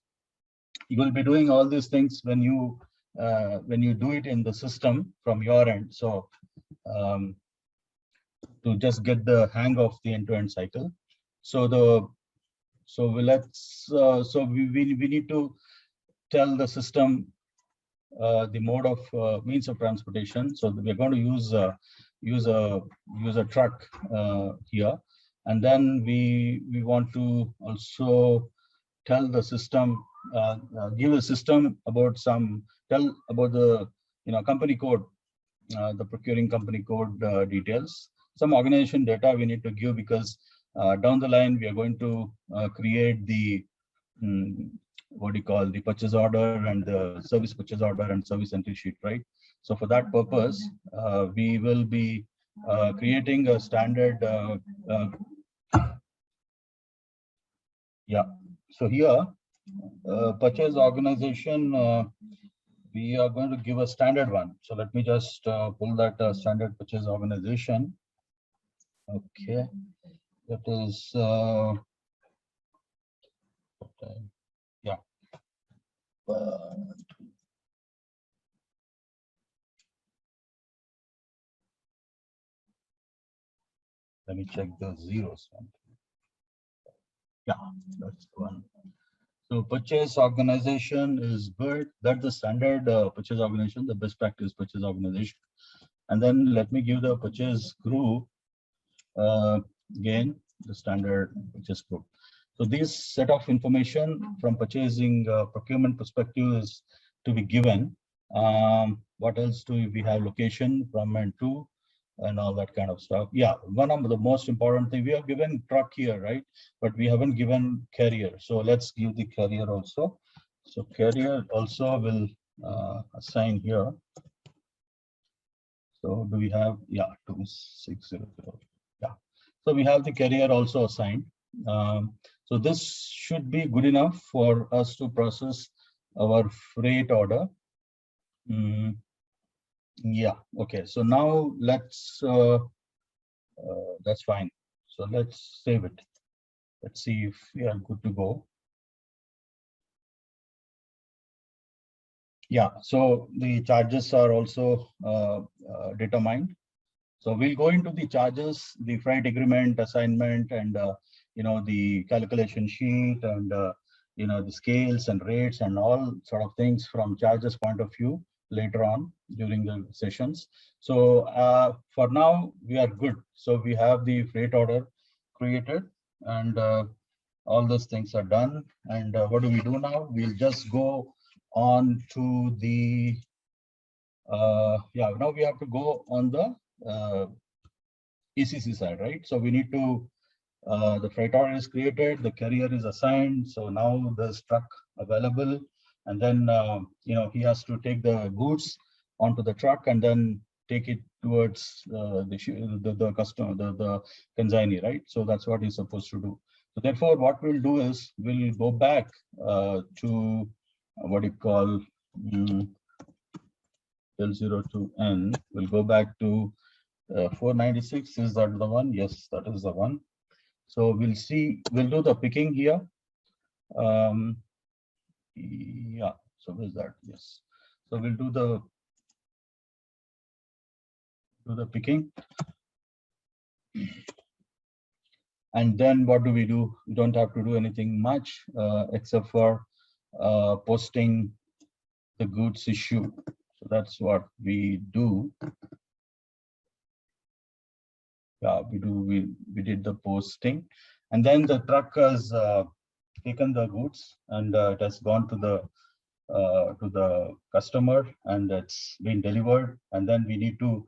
You will be doing all these things when you do it in the system from your end. So to just get the hang of the end-to-end cycle. So we need to tell the system the mode of means of transportation. So we're going to use a truck here, and then we want to also tell the system, give the system about tell about the company code, the procuring company code details. Some organization data we need to give because down the line we are going to create the what do you call the purchase order and the service purchase order and service entry sheet, right? So for that purpose, we will be creating a standard. Yeah. So here, purchase organization, we are going to give a standard one. So let me just pull that standard purchase organization. Okay, that is yeah. Let me check the zeros. Yeah, that's one. So purchase organization is good. That's the standard purchase organization, the best practice purchase organization. And then let me give the purchase group again, the standard purchase group. So this set of information from purchasing procurement perspective is to be given. What else do we have? Location, from and to, and all that kind of stuff. Yeah, one of the most important thing, we have given truck here, right? But we haven't given carrier. So let's give the carrier also. So carrier also will assign here. So do we have, yeah, 2600. Yeah. So we have the carrier also assigned. So this should be good enough for us to process our freight order. Yeah, okay. So now let's, that's fine. So let's save it. Let's see if we are good to go. Yeah, so the charges are also determined. So we'll go into the charges, the freight agreement assignment, and the calculation sheet, and the scales and rates and all sort of things from charges point of view later on during the sessions. So for now we are good. So we have the freight order created, and all those things are done. And what do we do now? We'll just go on to the yeah, now we have to go on the ECC side, right? So we need to the freight order is created, the carrier is assigned, so now there's truck available, and then he has to take the goods onto the truck and then take it towards the customer, the consignee, right? So that's what he's supposed to do. So therefore, what we'll do is we'll go back to what you call L0 to N. We'll go back to 496. Is that the one? Yes, that is the one. So we'll see, we'll do the picking here. Yeah, so is that? Yes. So we'll do the picking. And then what do? We don't have to do anything much except for posting the goods issue. So that's what we do. Yeah, we did the posting, and then the truck has taken the goods and it has gone to the customer and it's been delivered. And then we need to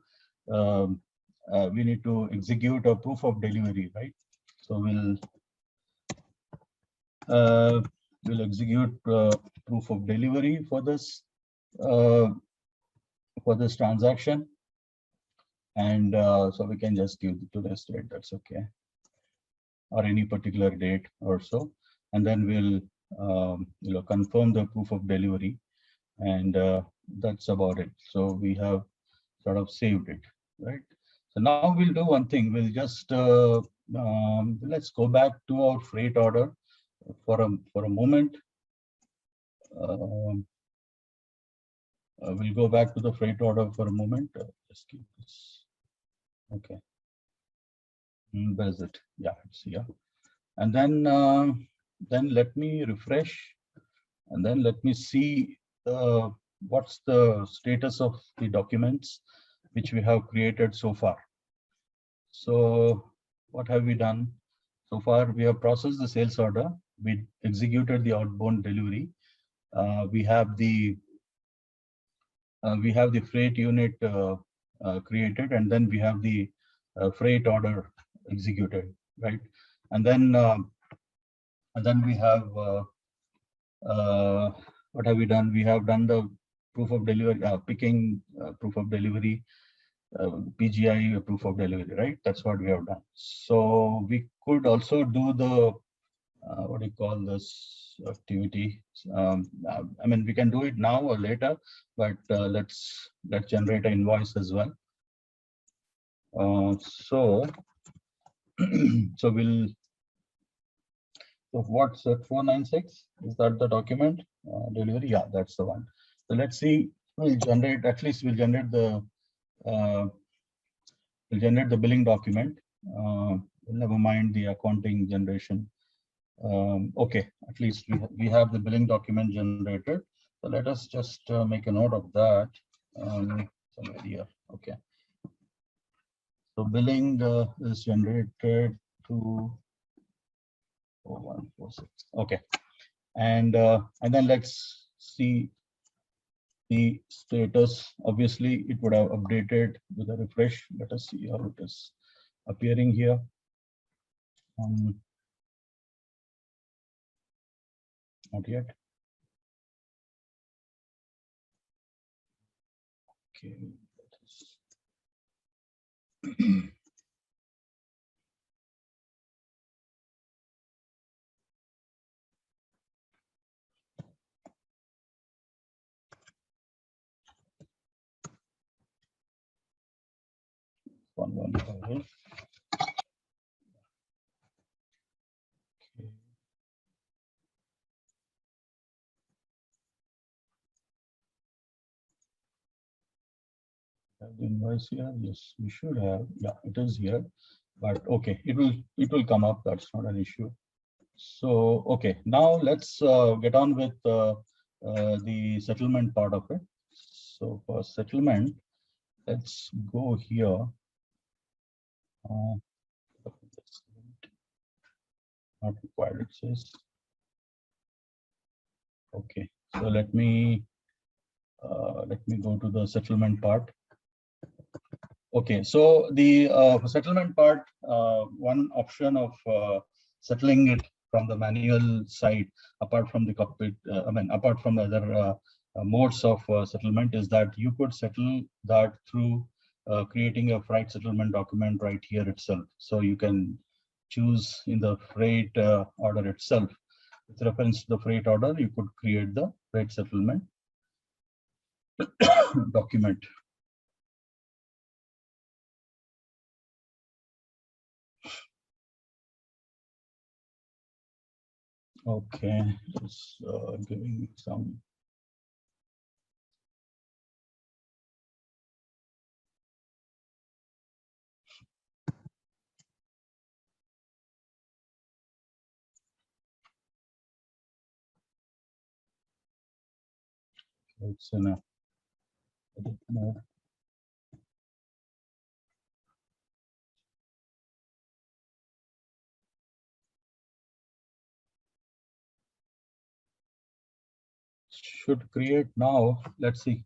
execute a proof of delivery, right? So we'll execute proof of delivery for this transaction, and so we can just give today's date. That's okay, or any particular date or so, and then we'll confirm the proof of delivery, and that's about it. So we have sort of saved it, right? So now we'll do one thing. We'll just let's go back to our freight order for a moment. We'll go back to the freight order for a moment. Just keep this. Okay. Where is it? Yeah, it's here. And then let me refresh, and then let me see what's the status of the documents which we have created so far. So what have we done so far? We have processed the sales order. We executed the outbound delivery. We have the freight unit created, and then we have the freight order executed, right? And then we have what have we done? We have done the proof of delivery, picking proof of delivery, PGI proof of delivery, right? That's what we have done. So we could also do the what do you call this activity? I mean, we can do it now or later, but let's generate an invoice as well. So we'll. So what's that 496? Is that the document delivery? Yeah, that's the one. So let's see. We'll generate, at least we'll generate the billing document. Never mind the accounting generation. Okay, at least we have the billing document generated. So let us just make a note of that somewhere here. Okay. So billing is generated to 4146. Okay, and then let's see the status. Obviously, it would have updated with a refresh. Let us see how it is appearing here. Not yet. Okay. One. Okay. Have the invoice here? Yes, we should have. Yeah, it is here. But okay, it will come up. That's not an issue. So okay, now let's get on with the settlement part of it. So for settlement, let's go here. Not required, it says. Okay, so let me go to the settlement part. Okay, so the settlement part, one option of settling it from the manual side, apart from the cockpit, apart from the other modes of settlement, is that you could settle that through creating a freight settlement document right here itself. So you can choose in the freight order itself. With reference to the freight order, you could create the freight settlement document. Okay, just giving some. It's in a edit mode. Should create now. Let's see.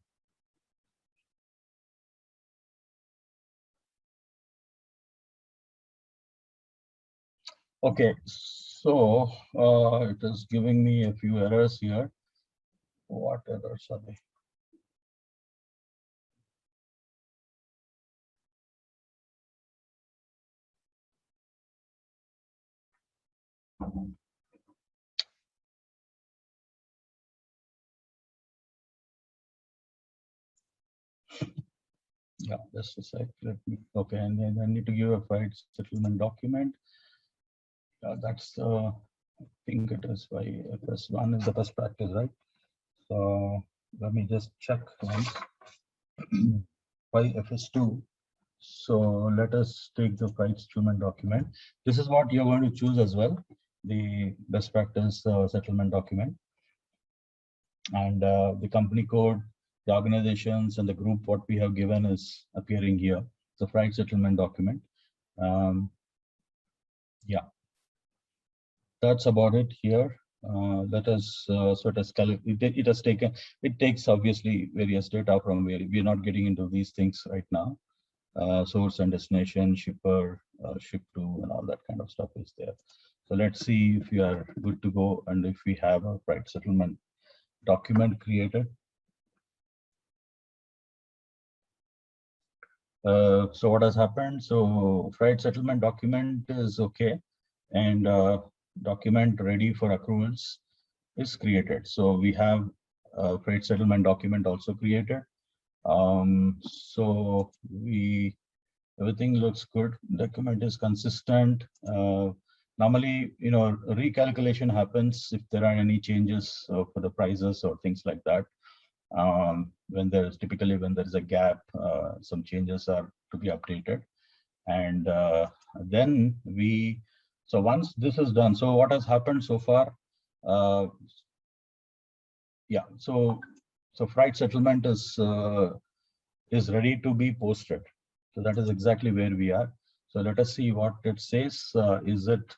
Okay, so it is giving me a few errors here. What errors are they? Yeah, just a sec. Let me. Okay, and then I need to give a freight settlement document. That's I think it is by FS1 is the best practice, right? So let me just check once. By FS2. So let us take the freight settlement document. This is what you're going to choose as well, the best practice settlement document. And the company code, the organizations and the group, what we have given is appearing here, the freight settlement document. Yeah, that's about it here. Let us sort of it has taken, it takes obviously various data from where we're not getting into these things right now. Source and destination, shipper, ship to, and all that kind of stuff is there. So let's see if we are good to go and if we have a freight settlement document created. So what has happened? So freight settlement document is okay, and document ready for accruals is created. So we have a freight settlement document also created. So everything looks good. Document is consistent. Normally, recalculation happens if there are any changes for the prices or things like that. When there's a gap, some changes are to be updated. And then so once this is done, so what has happened so far? Yeah, so freight settlement is ready to be posted. So that is exactly where we are. So let us see what it says. Is it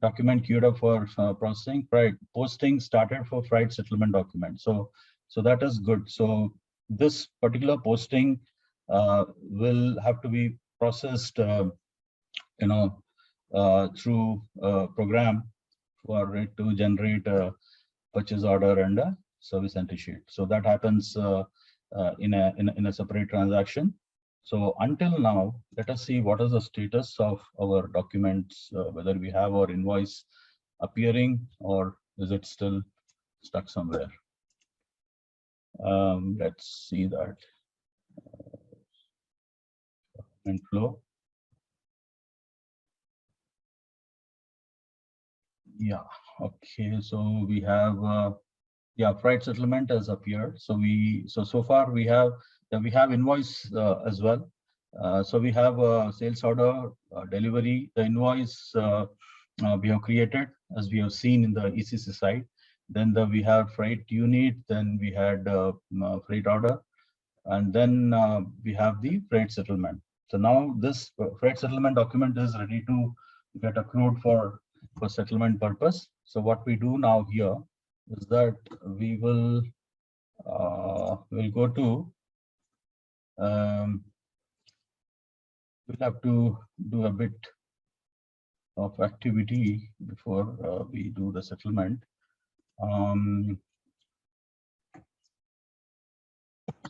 document queued up for processing? Right, posting started for freight settlement document. So that is good. So this particular posting will have to be processed, through a program for it to generate a purchase order and a service entry sheet. So that happens in a separate transaction. So until now, let us see what is the status of our documents, whether we have our invoice appearing or is it still stuck somewhere. Let's see that. And flow. Yeah, okay, so we have freight settlement has appeared. So so far we have invoice as well. So we have a sales order, delivery, the invoice we have created as we have seen in the ECC side. Then we have freight unit, then we had freight order, and then we have the freight settlement. So now this freight settlement document is ready to get accrued for settlement purpose. So what we do now here is that we will we'll go to we'll have to do a bit of activity before we do the settlement.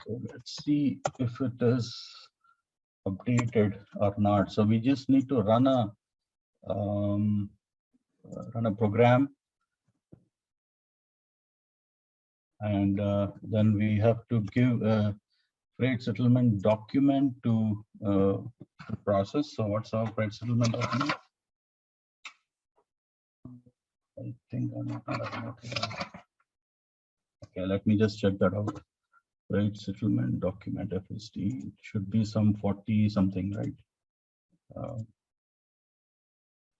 So let's see if it is updated or not. So we just need to run a program, and then we have to give a freight settlement document to process. So what's our freight settlement document? I think I'm not okay, let me just check that out. Freight settlement document FSD. It should be some 40 something, right?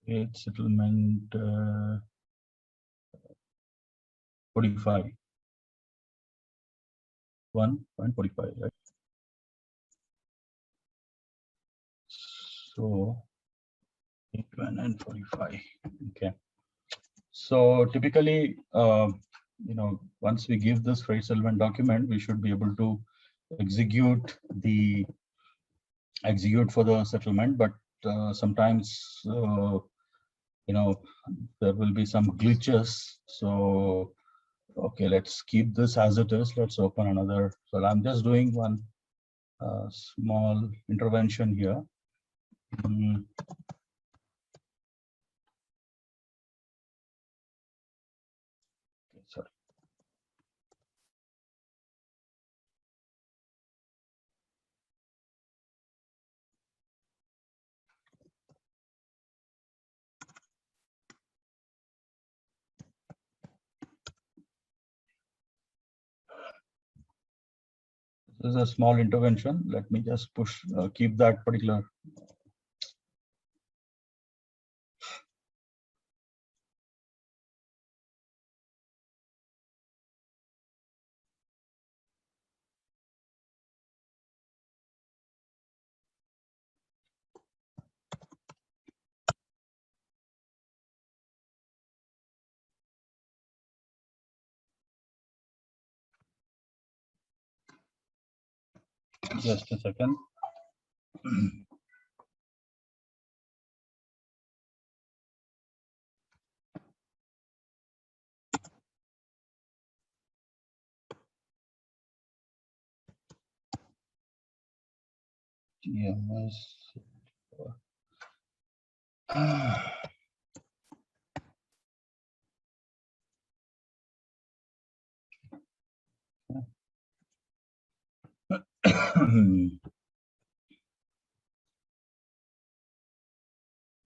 Freight settlement 45. 1.45, right? So 8 and 45. Okay. So typically, once we give this freight settlement document, we should be able to execute for the settlement, but sometimes there will be some glitches. So okay, let's keep this as it is. Let's open another. So I'm just doing one small intervention here. Mm. Okay, sorry. This is a small intervention. Let me just keep that particular. Just a second. TMS.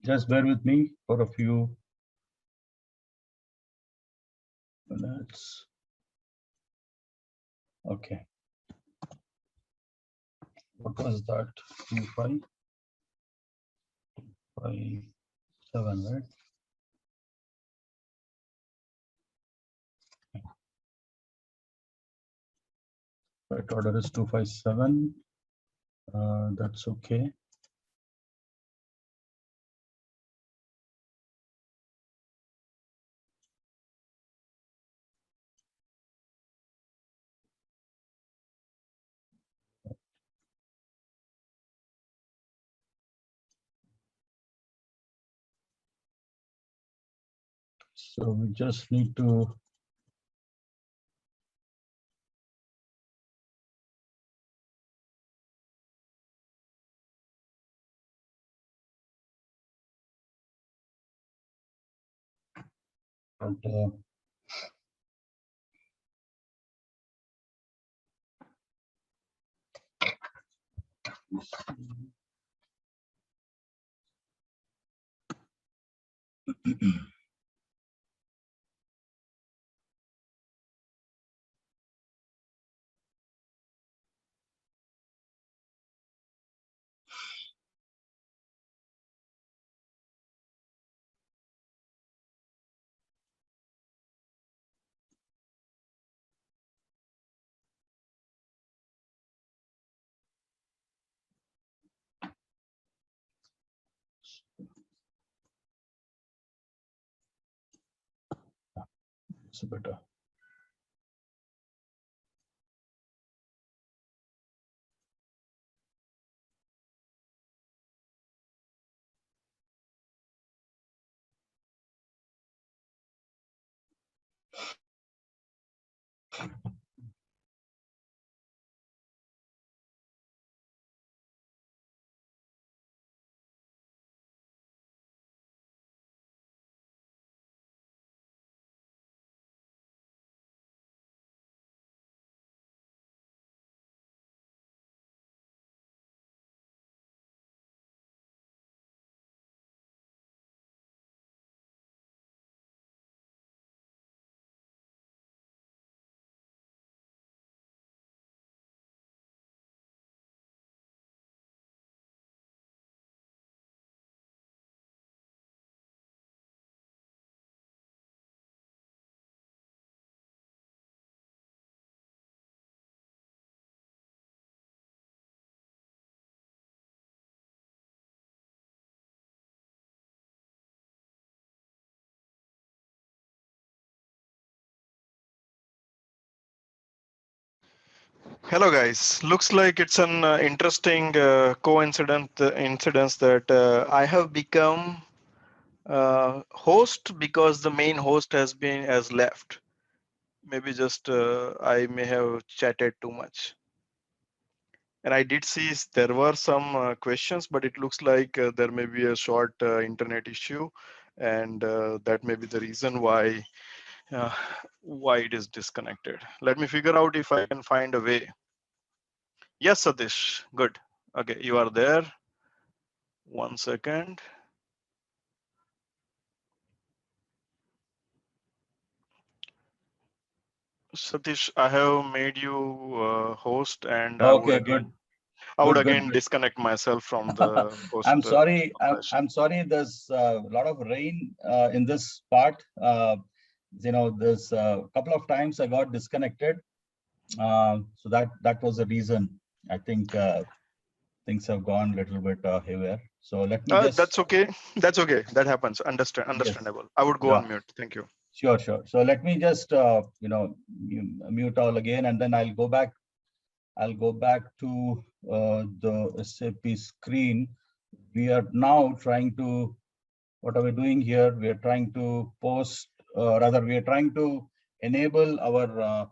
Just bear with me for a few minutes. Okay. What was that? 2557, right? Right order is 257. That's okay. So we just need to but, it's better. Hello guys. Looks like it's an interesting incidence that I have become host because the main host has left. Maybe just I may have chatted too much. And I did see there were some questions, but it looks like there may be a short internet issue, and that may be the reason uh, why it is disconnected. Let me figure out if I can find a way. Yes, Satish. Good. Okay, you are there. 1 second. Satish, I have made you host, and Okay, good. I would Good, good, again good. disconnect myself from the host. I'm sorry. Session. I'm sorry. There's a lot of rain in this part. There's a couple of times I got disconnected. So that was the reason. I think things have gone a little bit haywire. So let me just. That's okay. That's okay. That happens. Yes. Understandable. I would go Yeah. on mute. Thank you. Sure, sure. So let me just mute all again, and then I'll go back. I'll go back to the SAP screen. We are now trying to. What are we doing here? We are trying to post, rather, we are trying to enable our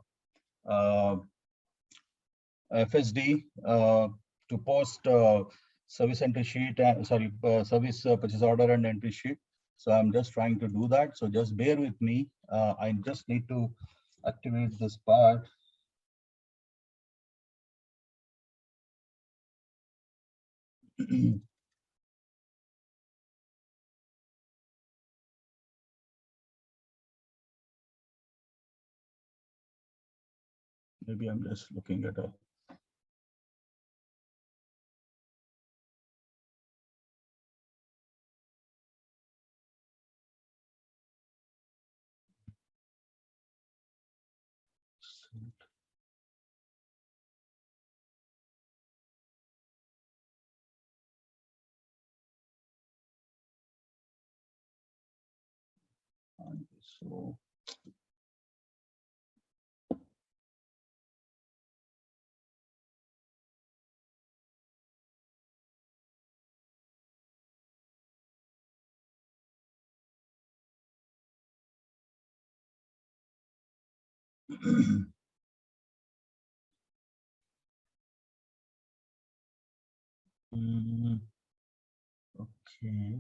FSD to post service entry sheet and service purchase order and entry sheet. So I'm just trying to do that. So just bear with me. I just need to activate this part. Maybe I'm just looking at a. So okay.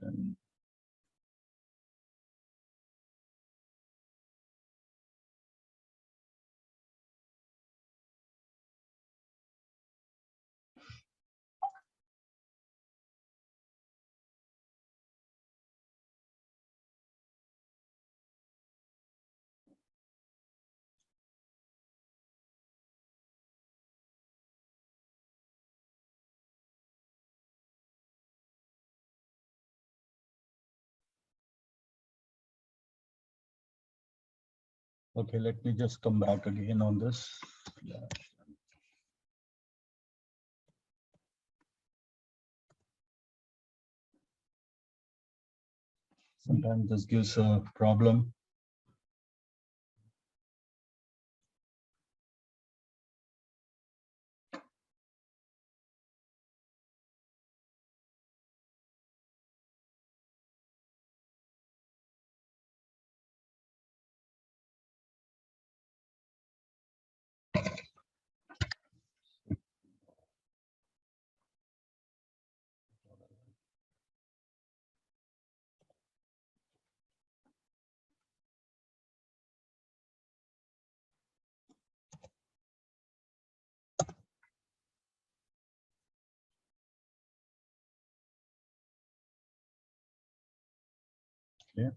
Then okay, let me just come back again on this. Yeah. Sometimes this gives a problem. Okay.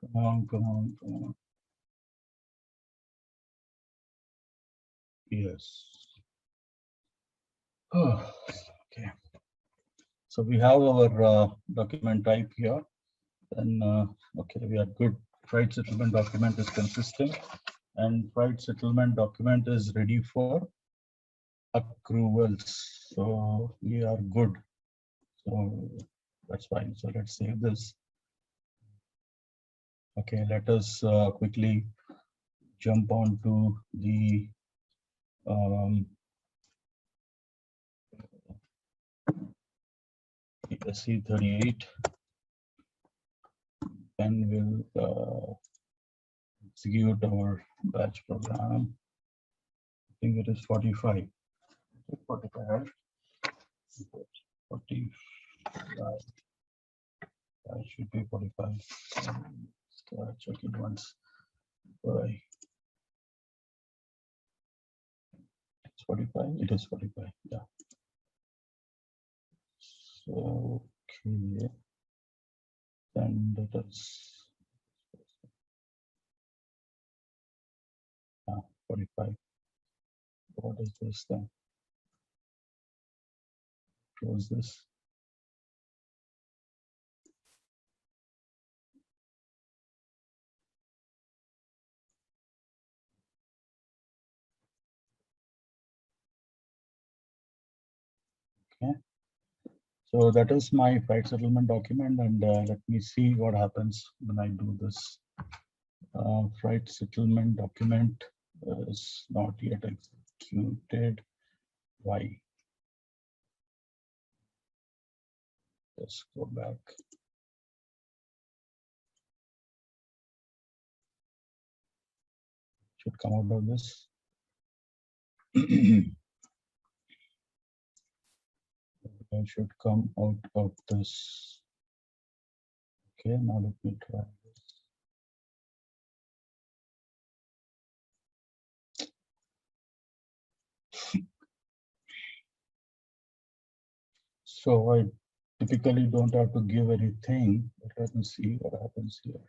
Come on, come on, come on. Yes. Oh, okay. So we have our document type here. Then, okay, we are good. Freight settlement document is consistent, and freight settlement document is ready for accruals. So we are good. So that's fine. So let's save this. Okay, let us quickly jump on to the SC38, and we'll execute our batch program. I think it is 45. 45, right? 45. That should be 45. Check it once. Right. It's 45. It is 45. Yeah. So, okay. Then let us 45. What is this then? Close this. Okay. So that is my freight settlement document, and let me see what happens when I do this. Freight settlement document is not yet executed. Why? Let's go back. Should come out of this. I should come out of this. Okay, now let me try this. So I typically don't have to give anything, but let me see what happens here.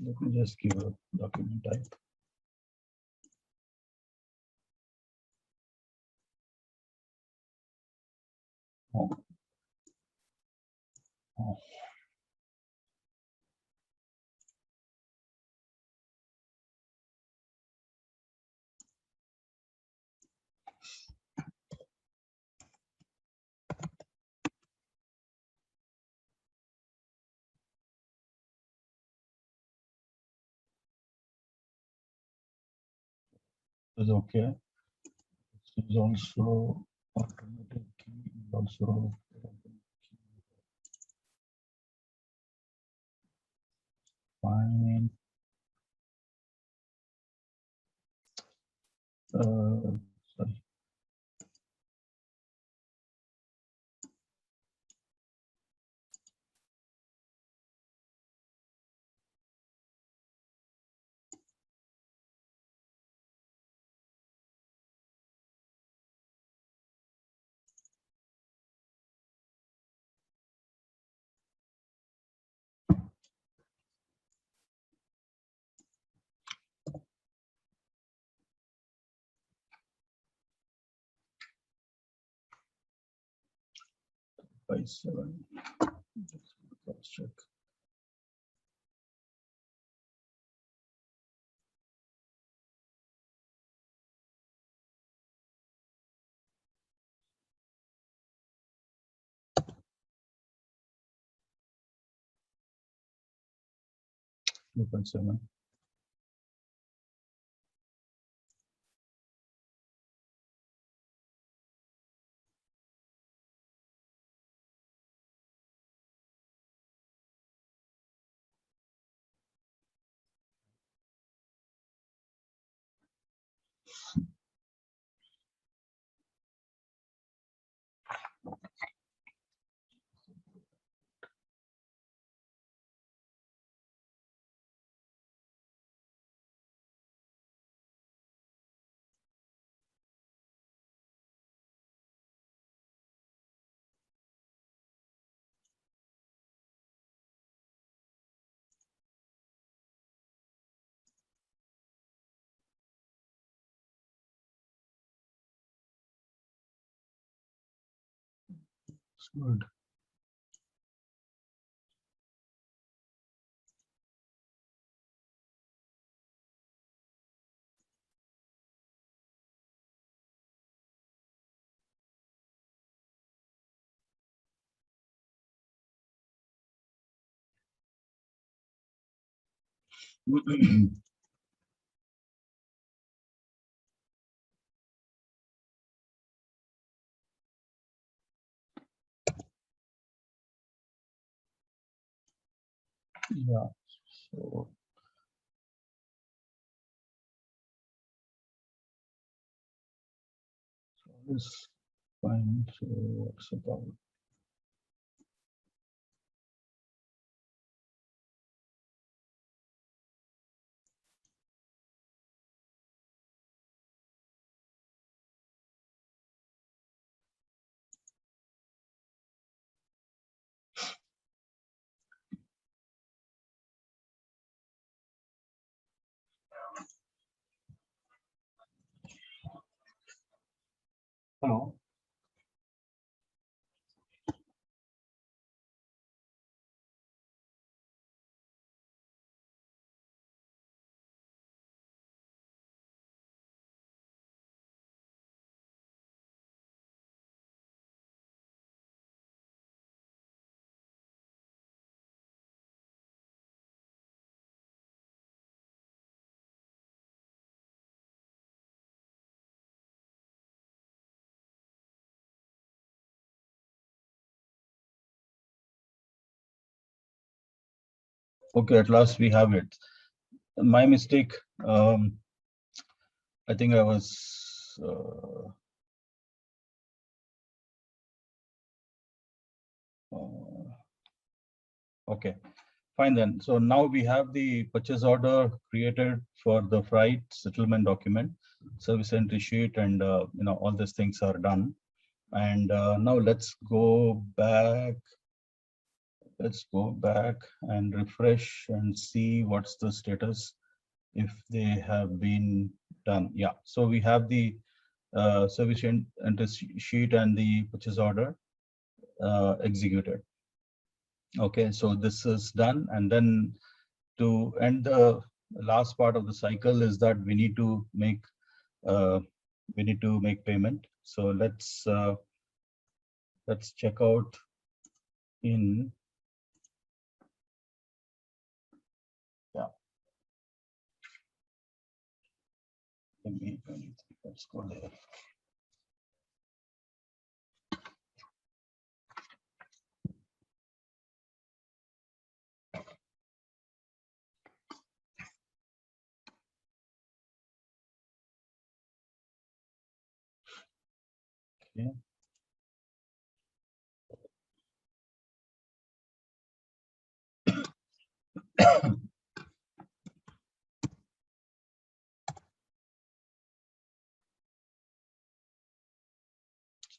Let me just give a document type. Oh. Oh. Is okay. This is also automatic key, also fine. Sorry. By 7. Let's check. Look at 7. Good. Yeah. So this fine. So what's about? Hello. Okay, at last we have it. My mistake. I think I was. Okay, fine then. So now we have the purchase order created for the freight settlement document, service entry sheet, and all these things are done. And now let's go back. Let's go back and refresh and see what's the status if they have been done. Yeah, so we have the service entry sheet and the purchase order executed. Okay, so this is done, and then to end the last part of the cycle is that we need to make payment. So let's check out in. Yeah. Let's go there. Okay.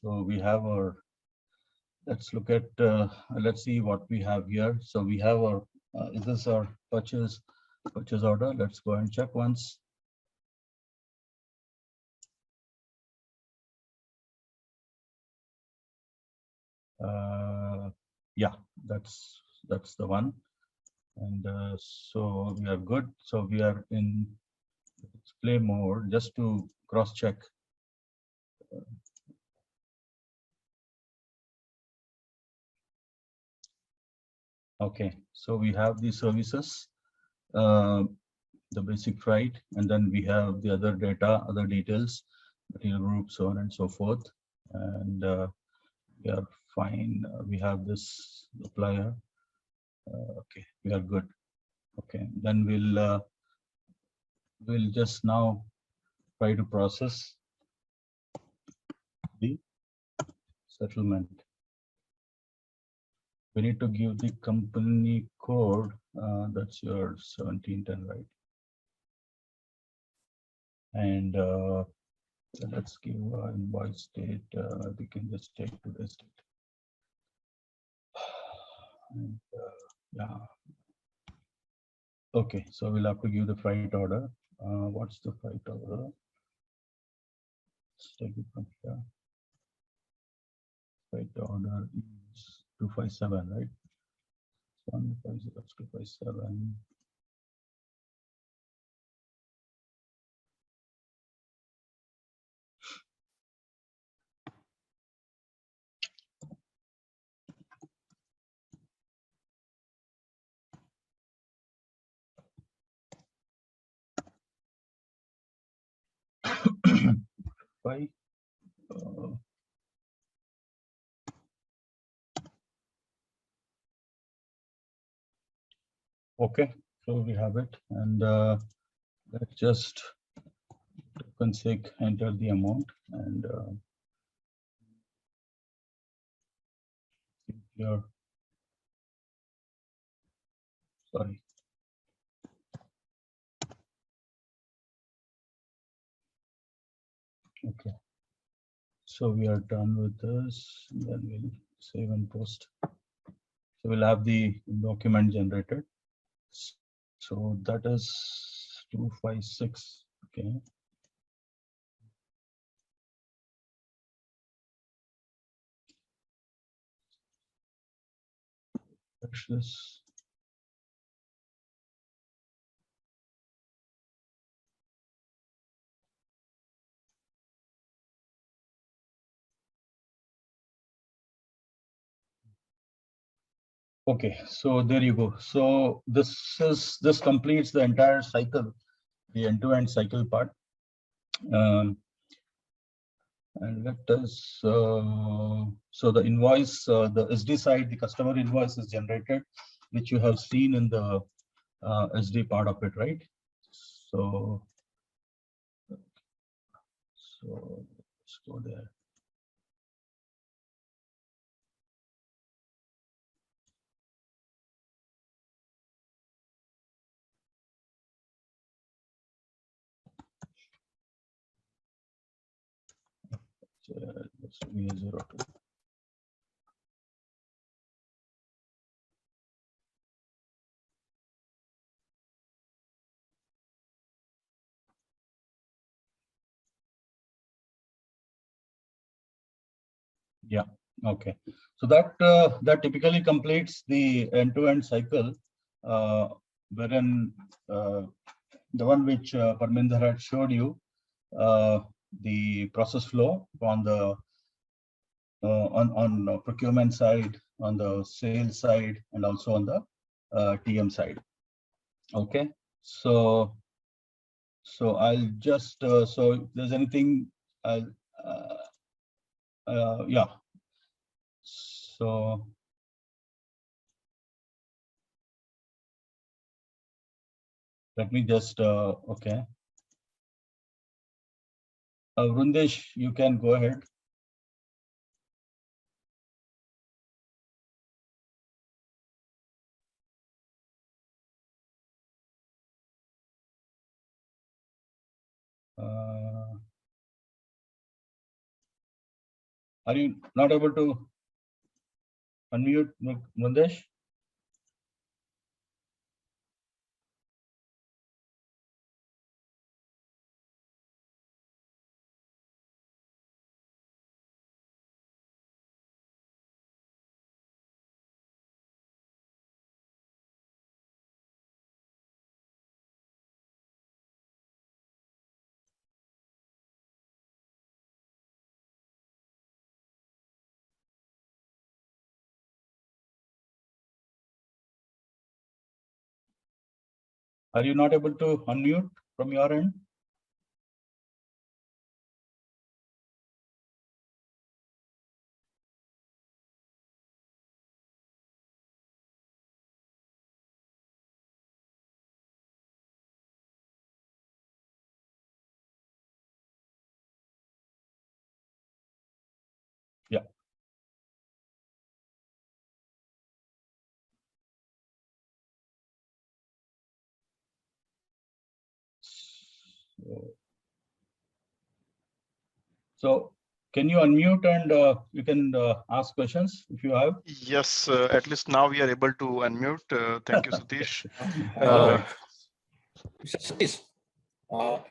So we have our, let's look at, let's see what we have here. So we have our, is this our purchase order? Let's go and check once. Yeah, that's the one. And so we are good. So we are in display mode just to cross check. Okay, so we have the services, the basic freight, and then we have the other data, other details, material group, so on and so forth. And we are fine. We have this supplier. Okay, we are good. Okay, then we'll just now try to process the settlement. We need to give the company code. That's your 1710, right? And let's give invoice date. We can just take today's date. And, yeah. Okay, so we'll have to give the freight order. What's the freight order? Let's take it from here. Right, the order is 257, right? 257. Five. Okay, so we have it, and let's just config enter the amount, and here, sorry. Okay, so we are done with this, and then we'll save and post. So we'll have the document generated. So that is 256. Okay. Fetch this. Okay, so there you go. So this completes the entire cycle, the end-to-end cycle part. And let us, so the invoice, the SD side, the customer invoice is generated, which you have seen in the SD part of it, right? So let's go there. Let's VA02. Yeah, okay. So that typically completes the end-to-end cycle, wherein the one which Parminder had showed you, the process flow on the on procurement side, on the sales side, and also on the TM side. Okay, so I'll just so if there's anything, I'll yeah. So let me just okay. Rundesh, you can go ahead. Are you not able to unmute, Rundesh? Are you not able to unmute from your end? Yeah. So can you unmute and you can ask questions if you have? Yes, at least now we are able to unmute. Thank you, Satish. Satish,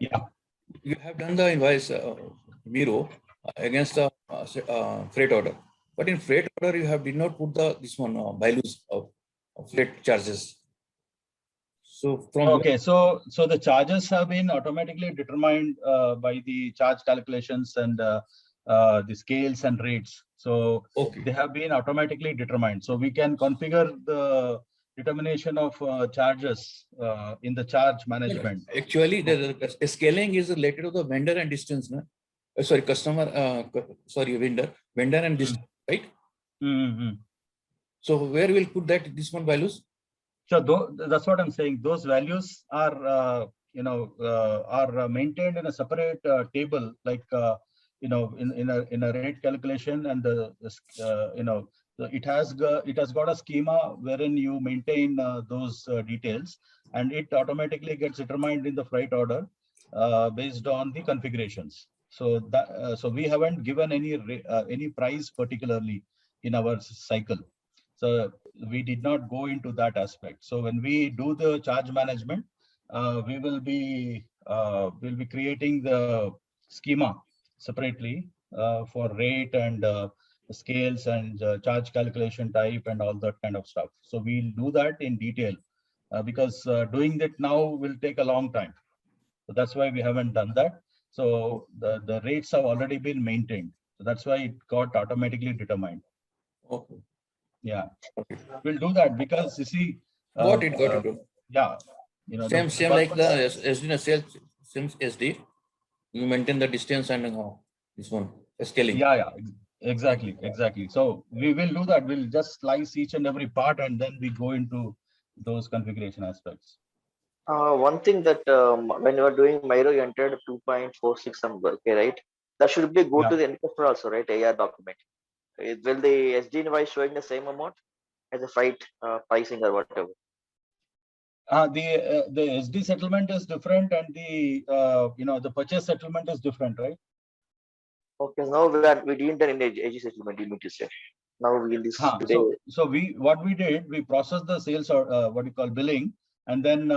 Yeah. you have done the invoice Miro against the freight order. But in freight order, you have did not put this one values of freight charges. So from Okay, so the charges have been automatically determined by the charge calculations and the scales and rates. So okay. they have been automatically determined. So we can configure the determination of charges in the charge management. Actually, the scaling is related to the vendor and distance, no? Sorry, customer. Sorry, vendor and distance, right? Mm-hmm. So where we'll put that this one values? So that's what I'm saying. Those values are are maintained in a separate table, like in a rate calculation, and it has got a schema wherein you maintain those details, and it automatically gets determined in the freight order based on the configurations. So that so we haven't given any price particularly in our cycle. So we did not go into that aspect. So when we do the charge management, we will be creating the schema separately for rate and scales and charge calculation type and all that kind of stuff. So we'll do that in detail because doing that now will take a long time. So that's why we haven't done that. So the rates have already been maintained. So that's why it got automatically determined. Okay. Yeah. Okay. We'll do that because you see, Got it. Got it. yeah, Same like the SD sales, same SD. You maintain the distance and this one scaling. Yeah, exactly. So we will do that. We'll just slice each and every part, and then we go into those configuration aspects. One thing that when you are doing Miro, you entered 2.46 number, okay, right? That should be go to the end customer also, right? AR document. Will the SD invoice showing the same amount as a freight pricing or whatever? The SD settlement is different, and the the purchase settlement is different, right? Okay, now we didn't done in the AG settlement. You mean to say? Now we will this today. So what we did, we processed the sales or what you call billing, and then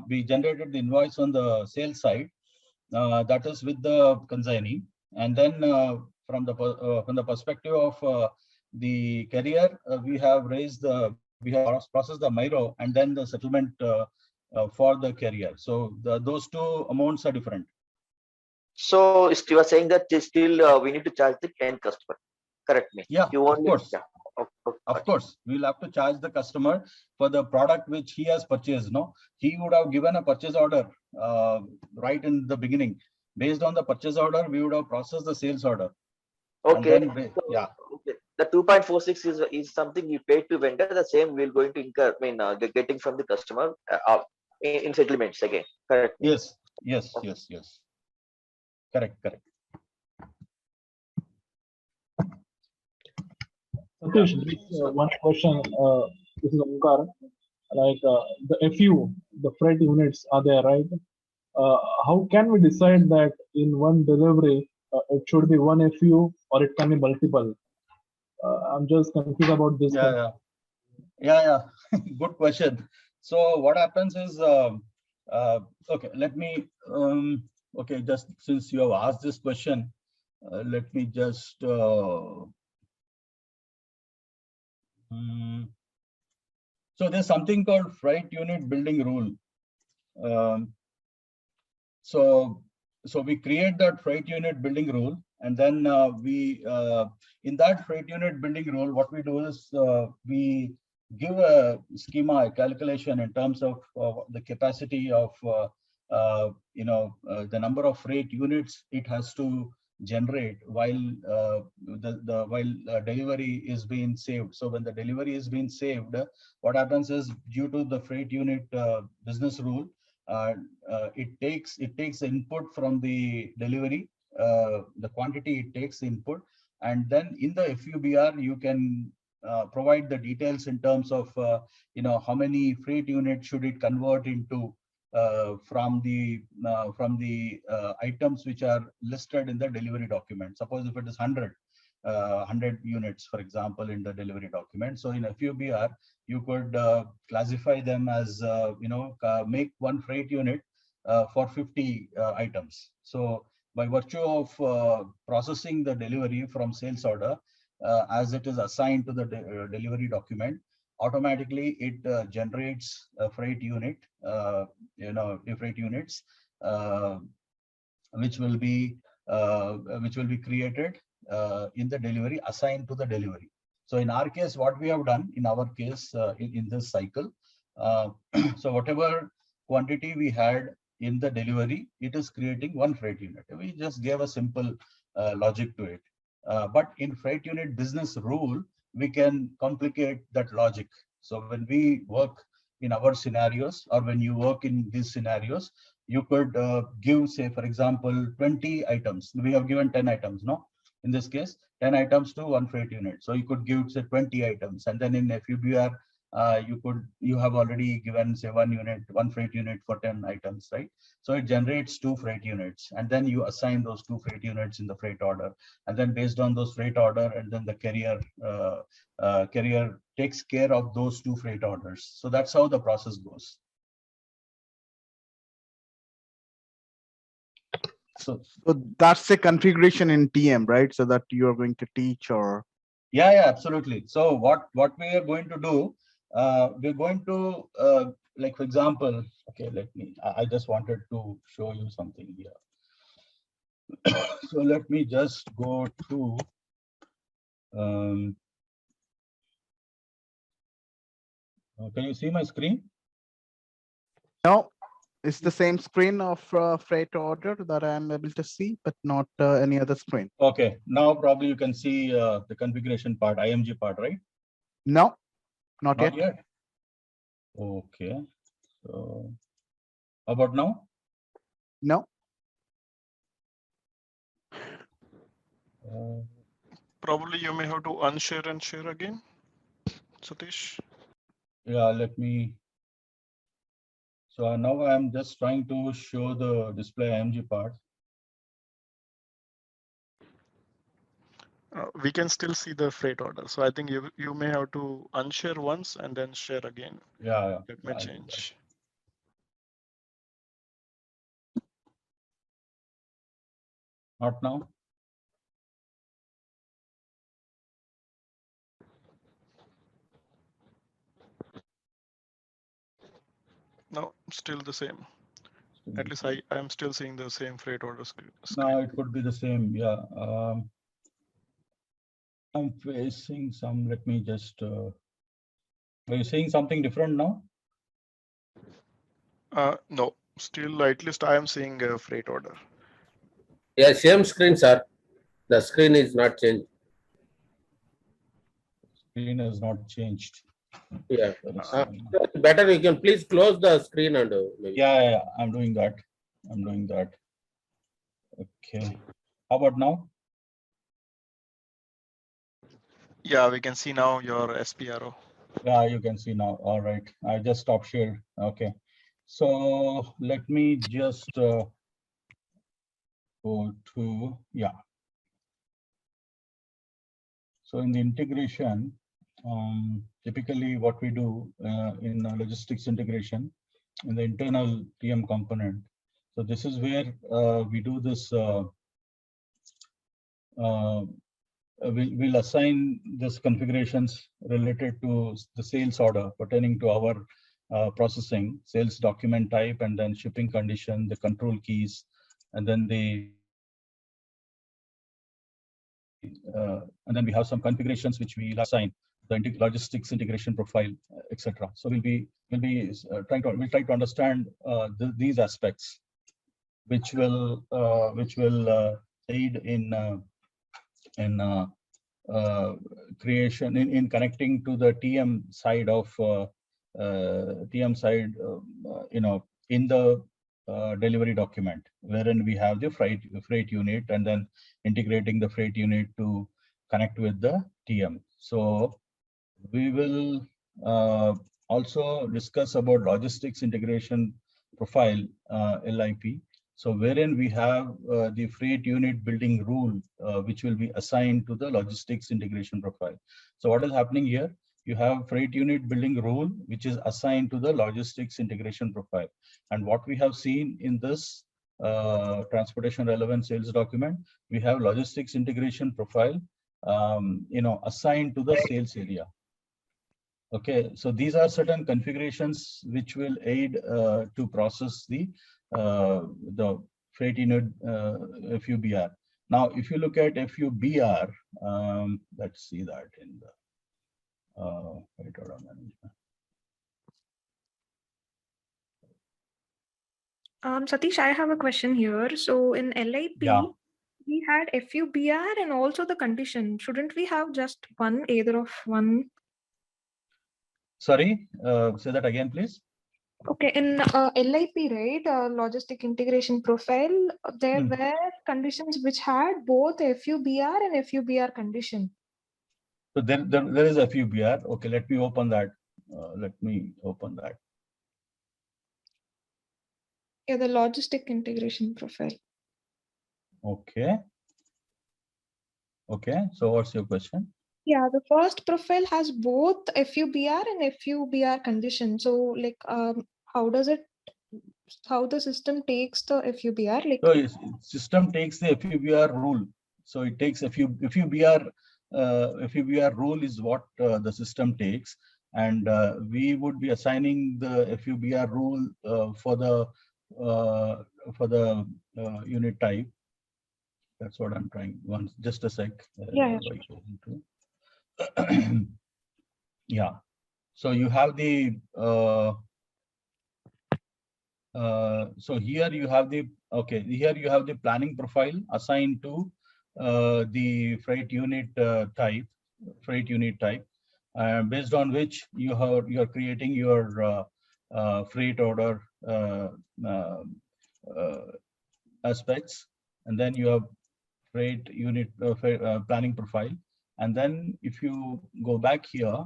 we generated the invoice on the sales side. That is with the consignee, and then from the perspective of the carrier, we have processed the Miro and then the settlement for the carrier. So those two amounts are different. So you are saying that still we need to charge the end customer. Correct me. Yeah, of course. Yeah. Okay. Of course, we'll have to charge the customer for the product which he has purchased. No, he would have given a purchase order right in the beginning. Based on the purchase order, we would have processed the sales order. Okay. Then, yeah. Okay. The 2.46 is something you pay to vendor. The same we're going to incur. I mean, getting from the customer in settlements again. Correct me. Yes. Correct. Satish, one question. This is Omkar. Like the FU, the freight units are there, right? How can we decide that in one delivery it should be one FU or it can be multiple? I'm just confused about this. Yeah. Good question. So what happens is, okay, let me, okay, just since you have asked this question, let me just, so there's something called freight unit building rule. So we create that freight unit building rule, and then in that freight unit building rule, what we do is we give a schema, a calculation in terms of the capacity of the number of freight units it has to generate while delivery is being saved. So when the delivery is being saved, what happens is, due to the freight unit business rule, it takes input from the delivery, the quantity it takes input, and then in the FUBR you can provide the details in terms of how many freight units should it convert into from the items which are listed in the delivery document. Suppose if it is 100 units, for example, in the delivery document. So in FUBR, you could classify them as, make one freight unit for 50 items. So by virtue of processing the delivery from sales order, as it is assigned to the delivery document, automatically it generates a freight unit, freight units, which will be created in the delivery, assigned to the delivery. So in our case, what we have done in our case in this cycle, so whatever quantity we had in the delivery, it is creating one freight unit. We just gave a simple logic to it. But in freight unit business rule, we can complicate that logic. So when we work in our scenarios, or when you work in these scenarios, you could give, say, for example, 20 items. We have given 10 items, no? In this case, 10 items to one freight unit. So you could give, say, 20 items. And then in FUBR, you have already given, say, one freight unit for 10 items, right? So it generates 2 freight units. And then you assign those 2 freight units in the freight order. And then based on those freight order, and then the carrier takes care of those 2 freight orders. So that's how the process goes. So that's the configuration in TM, right? So that you are going to teach, or yeah, absolutely. So what we are going to do, we're going to like, for example, okay, I just wanted to show you something here. So let me just go to can you see my screen? no? It's the same screen of freight order that I am able to see, but not any other screen. Okay, now probably you can see the configuration part, IMG part, right? No, not yet. Okay, so how about now? No. Probably you may have to unshare and share again, Satish. Yeah, let me. So now I'm just trying to show the display IMG part. We can still see the freight order. So I think you may have to unshare once and then share again. Yeah. Let me change. Not now. No, still the same. At least I am still seeing the same freight order screen. No, it could be the same. Yeah. I'm facing some. Let me just. Are you saying something different now? No, still at least I am seeing a freight order. Yeah, same screen, sir. The screen is not changed. Screen has not changed. Yeah. Better you can please close the screen and maybe. Yeah, I'm doing that. Okay. How about now? Yeah, we can see now your SPRO. Yeah, you can see now. All right. I just stopped share. Okay. So let me just go to, yeah. So in the integration, typically what we do in logistics integration, in the internal TM component. So this is where we do this, we'll assign this configurations related to the sales order pertaining to our processing, sales document type, and then shipping condition, the control keys, and then we have some configurations which we assign the logistics integration profile, etc. So we'll try to understand these aspects, which will aid in creation in connecting to the TM side of in the delivery document, wherein we have the freight unit, and then integrating the freight unit to connect with the TM. So we will also discuss about logistics integration profile, LIP. So wherein we have the freight unit building rule, which will be assigned to the logistics integration profile. So what is happening here? You have freight unit building rule, which is assigned to the logistics integration profile. And what we have seen in this transportation relevant sales document, we have logistics integration profile, assigned to the sales area. Okay, so these are certain configurations which will aid to process the freight unit FUBR. Now, if you look at FUBR, let's see that in the freight order management. Satish, I have a question here. So in LIP, Yeah. we had FUBR and also the condition. Shouldn't we have just one, either of one? Sorry, say that again, please. Okay, in LIP, right, logistic integration profile, there were conditions which had both FUBR and FUBR condition. So there is FUBR. Okay, let me open that. Let me open that. Yeah, the logistic integration profile. Okay. Okay, so what's your question? Yeah, the first profile has both FUBR and FUBR condition. So like, how the system takes the FUBR? Like, so system takes the FUBR rule. So it takes FUBR rule is what the system takes, and we would be assigning the FUBR rule for the unit type. That's what I'm trying. Just a sec. Yeah. Yeah. So you have the so here you have the planning profile assigned to the freight unit type, based on which you're creating your freight order aspects, and then you have freight unit planning profile, and then if you go back here.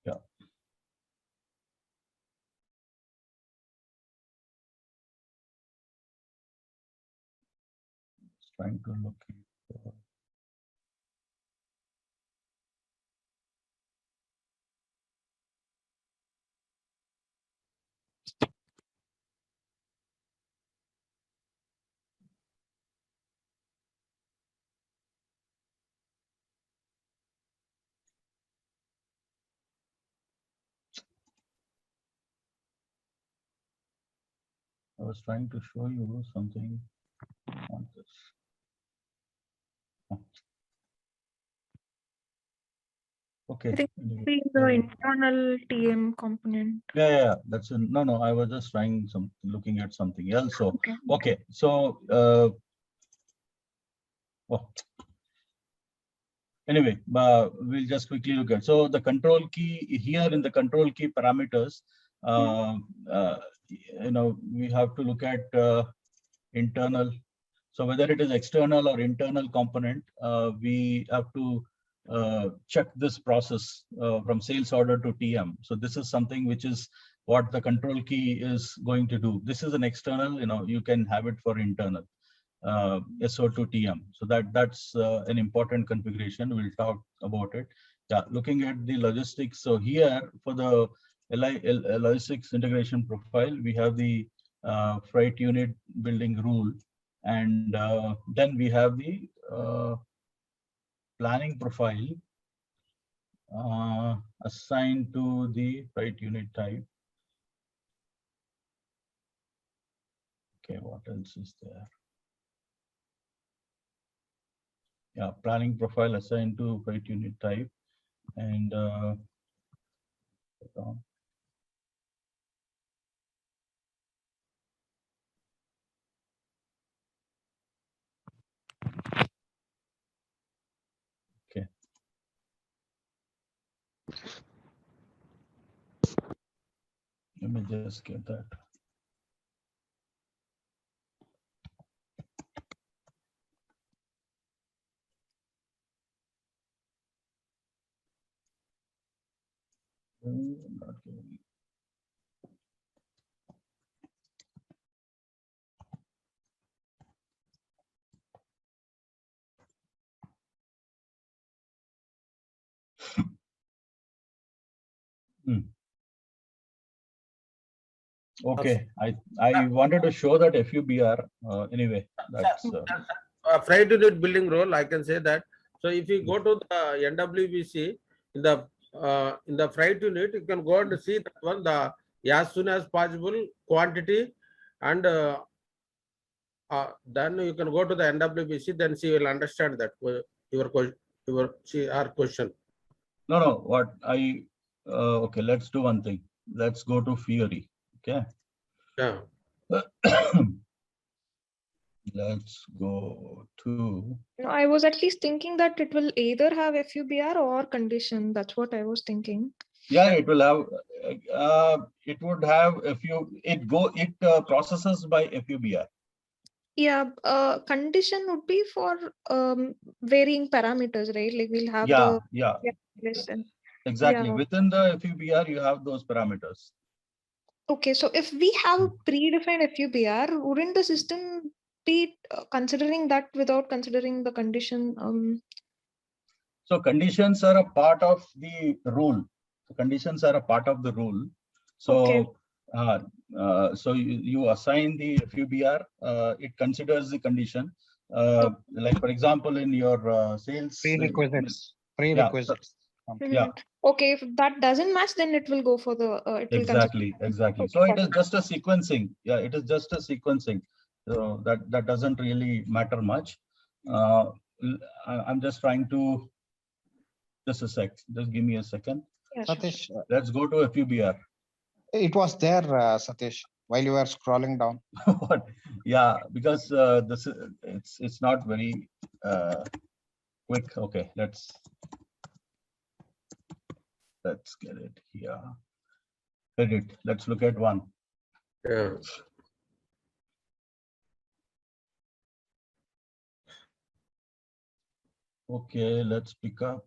Yeah. Just trying to look. I was trying to show you something on this. Okay. I think the internal TM component. Yeah, that's no. I was just looking at something else. So okay. So anyway, we'll just quickly look at. So the control key here in the control key parameters, we have to look at internal. So whether it is external or internal component, we have to check this process from sales order to TM. So this is something which is what the control key is going to do. This is an external, you can have it for internal. SO to TM. So that's an important configuration. We'll talk about it. Yeah, looking at the logistics. So here for the logistics integration profile, we have the freight unit building rule, and then we have the planning profile assigned to the freight unit type. Okay, what else is there? Yeah, planning profile assigned to freight unit type, and okay. Let me just get that. Not giving. Okay, I wanted to show that FUBR. Anyway, that's Freight unit building role, I can say that. So if you go to the NWBC in the freight unit, you can go and see that one, the as soon as possible quantity, and then you can go to the NWBC, then she will understand that her question. no. What I okay, let's do one thing. Let's go to Fiori. Okay. Yeah. Let's go to. No, I was at least thinking that it will either have FUBR or condition. That's what I was thinking. Yeah, it will have. It would have it processes by FUBR. Yeah, condition would be for varying parameters, right? Like we'll have Yeah. listen. Exactly. Yeah. Within the FUBR, you have those parameters. Okay, so if we have a predefined FUBR, wouldn't the system be considering that without considering the condition? So conditions are a part of the rule. So conditions are a part of the rule. So so you assign the FUBR. It considers the condition. Like for example, in your sales Prerequisites. Yeah. Okay, if that doesn't match, then it will go for the. Exactly. Okay, So it is just a sequencing. Yeah, it is just a sequencing. So that doesn't really matter much. I'm just trying to. Just a sec. Just give me a second. Yes. Satish, Let's go to FUBR. it was there, Satish, while you were scrolling down. Yeah, because it's not very quick. Okay, let's get it here. Edit. Let's look at one. Yeah. Okay, let's pick up.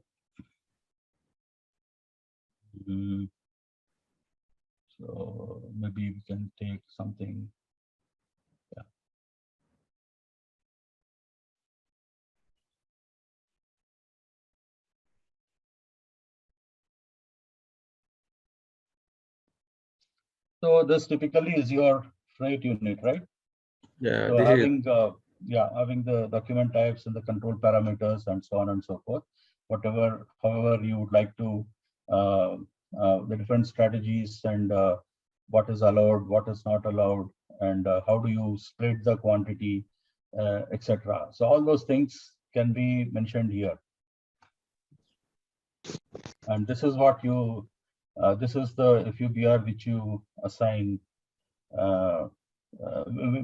So maybe we can take something. Yeah. So this typically is your freight unit, right? Yeah. So having the document types and the control parameters and so on and so forth. However you would like to the different strategies and what is allowed, what is not allowed, and how do you split the quantity, etc. So all those things can be mentioned here. And this is what you, this is the FUBR which you assign,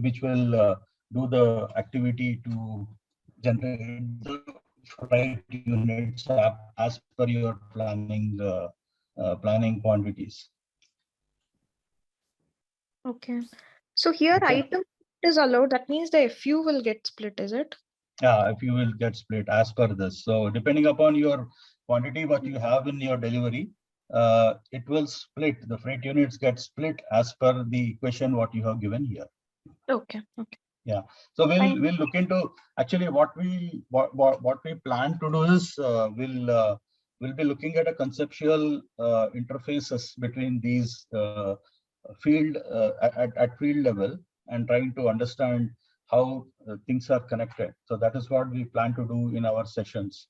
which will do the activity to generate the freight units as per your planning quantities. Okay. So here item is allowed. That means the FU will get split, is it? Yeah, if you will get split as per this. So depending upon your quantity, what you have in your delivery, it will split. The freight units get split as per the equation what you have given here. Okay. Yeah. So we'll look into actually what we plan to do is we'll be looking at a conceptual interfaces between these field at field level and trying to understand how things are connected. So that is what we plan to do in our sessions.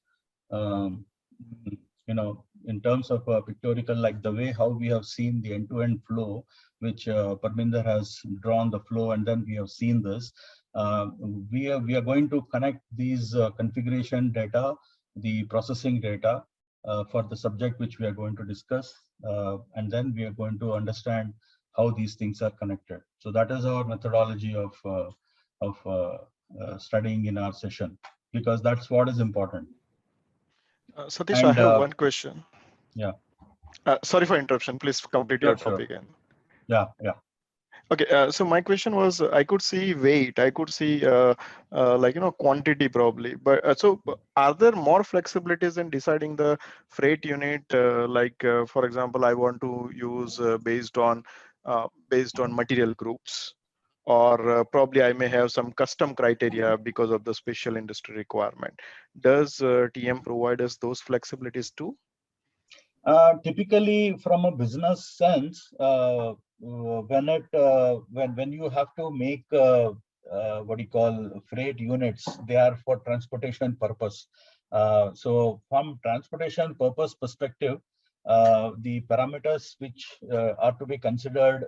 In terms of pictorial, like the way how we have seen the end-to-end flow, which Parminder has drawn the flow, and then we have seen this. We are going to connect these configuration data, the processing data for the subject which we are going to discuss, and then we are going to understand how these things are connected. So that is our methodology of studying in our session, because that's what is important. Satish, I have one question. Yeah. Sorry for interruption. Please complete your topic again. Yeah. Okay, so my question was, I could see weight, I could see quantity probably, but so are there more flexibilities in deciding the freight unit? For example, I want to use based on material groups, or probably I may have some custom criteria because of the special industry requirement. Does TM provide us those flexibilities too? Typically, from a business sense, when you have to make what you call freight units, they are for transportation purpose. So, from transportation purpose perspective, the parameters which are to be considered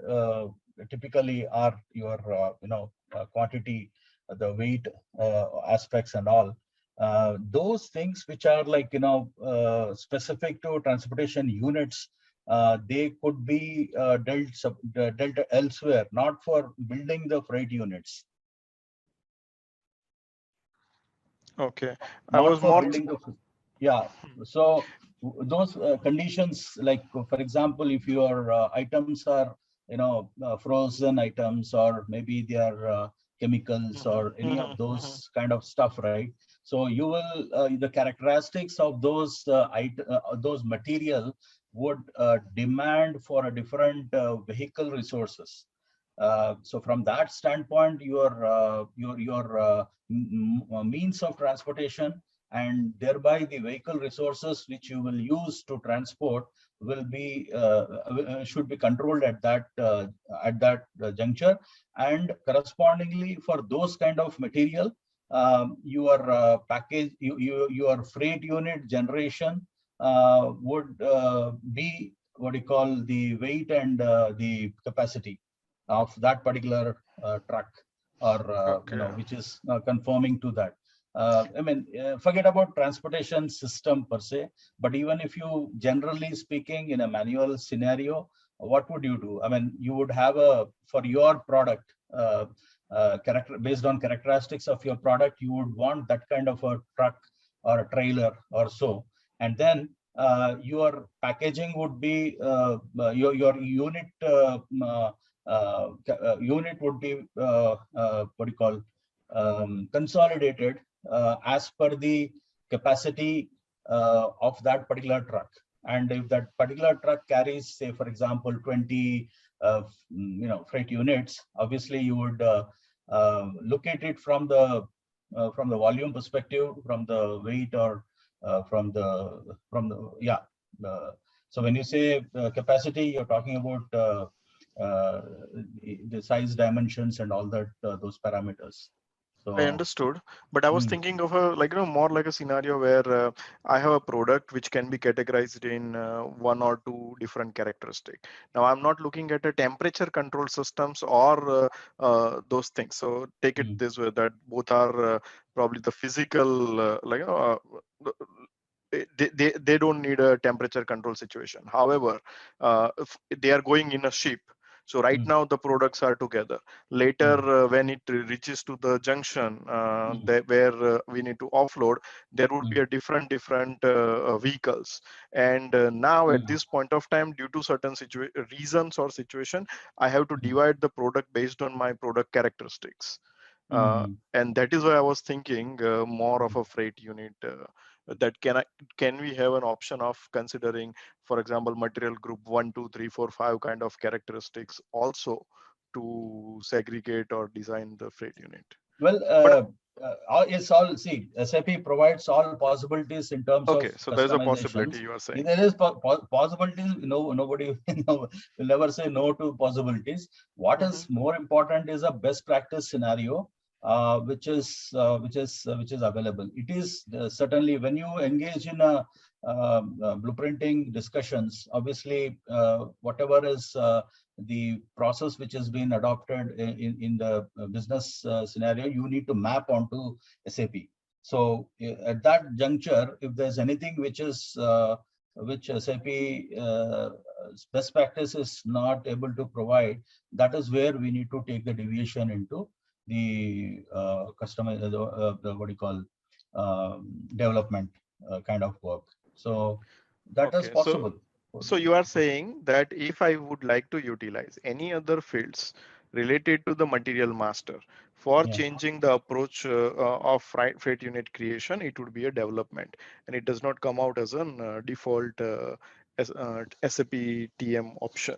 typically are your quantity, the weight aspects, and all. Those things which are like specific to transportation units, they could be dealt elsewhere, not for building the freight units. Okay, I Not was for more. building the yeah. So those conditions, like for example, if your items are frozen items, or maybe they are chemicals or any of those kind of stuff, right? So you will the characteristics of those material would demand for a different vehicle resources. So from that standpoint, your means of transportation, and thereby the vehicle resources which you will use to transport will be should be controlled at that juncture. And correspondingly, for those kind of material, your your freight unit generation would be what you call the weight and the capacity of that particular truck, or Okay. which is conforming to that. I mean, forget about transportation system per se, but even if you, generally speaking, in a manual scenario, what would you do? I mean, you would have for your product, based on characteristics of your product, you would want that kind of a truck or a trailer or so. And then your packaging would be your unit unit would be what do you call consolidated as per the capacity of that particular truck. And if that particular truck carries, say, for example, 20 freight units, obviously you would look at it from the volume perspective, from the weight, or from the yeah. So when you say capacity, you're talking about the size, dimensions, and all that, those parameters. So I understood, but I was thinking of a more like a scenario where I have a product which can be categorized in one or two different characteristics. Now I'm not looking at a temperature control systems or those things. So take it this way, that both are probably the physical they don't need a temperature control situation. However, if they are going in a ship. So right now the products are together. Later, when it reaches to the junction where we need to offload, there would be a different vehicles. And now at this point of time, due to certain reasons or situation, I have to divide the product based on my product characteristics. And that is why I was thinking more of a freight unit. That can we have an option of considering, for example, material group 1, 2, 3, 4, 5 kind of characteristics also to segregate or design the freight unit? Well, it's all, see, SAP provides all possibilities in terms of so there's a possibility, customizations. you are saying. There is possibilities. Nobody will never say no to possibilities. What is more important is a best practice scenario, which is available. It is certainly, when you engage in a blueprinting discussions, obviously whatever is the process which has been adopted in the business scenario, you need to map onto SAP. So at that juncture, if there's anything which is which SAP best practice is not able to provide, that is where we need to take the deviation into the customer, the what do you call development kind of work. So that is possible. So you are saying that if I would like to utilize any other fields related to the material master for changing the approach of freight unit creation, it would be a development, and it does not come out as a default SAP TM option.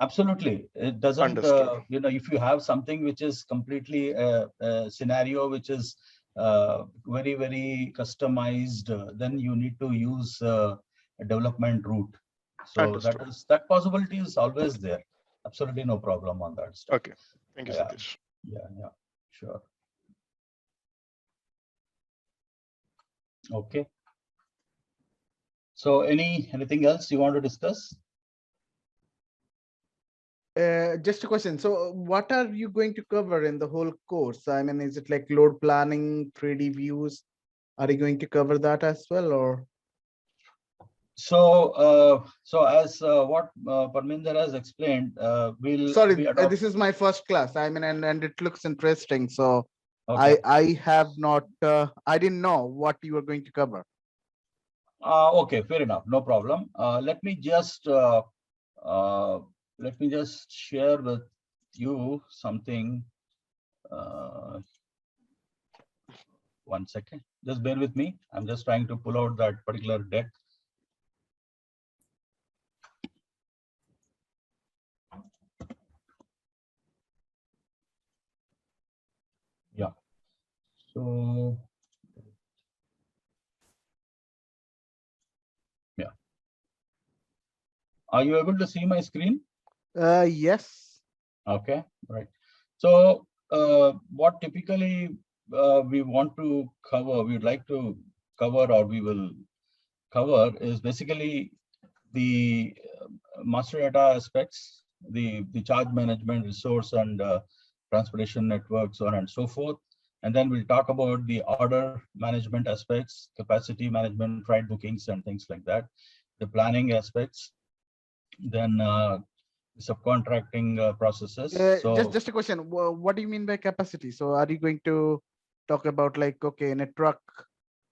Absolutely, it doesn't. If you have something which is completely a scenario which is very customized, then you need to use development route. So Understood. that possibility is always there. Absolutely no problem on that stuff. Okay. Thank you, Yeah. Satish. Yeah, sure. Okay. So anything else you want to discuss? Just a question. So what are you going to cover in the whole course? I mean, is it like load planning, 3D views? Are you going to cover that as well, or? So, as what Parminder has explained, we'll Sorry, be adopt. this is my first class. I mean, and it looks interesting. So Okay. I have not, I didn't know what you were going to cover. Okay, fair enough. No problem. Let me just share with you something. One second. Just bear with me. I'm just trying to pull out that particular deck. Yeah. So, yeah. Are you able to see my screen? Yes. Okay, right. So, what typically we want to cover, we'd like to cover, or we will cover, is basically the master data aspects, the charge management, resource and transportation network, so on and so forth. And then we'll talk about the order management aspects, capacity management, freight bookings and things like that, the planning aspects, then subcontracting processes. So Just a question. What do you mean by capacity? So are you going to talk about, like, okay, in a truck,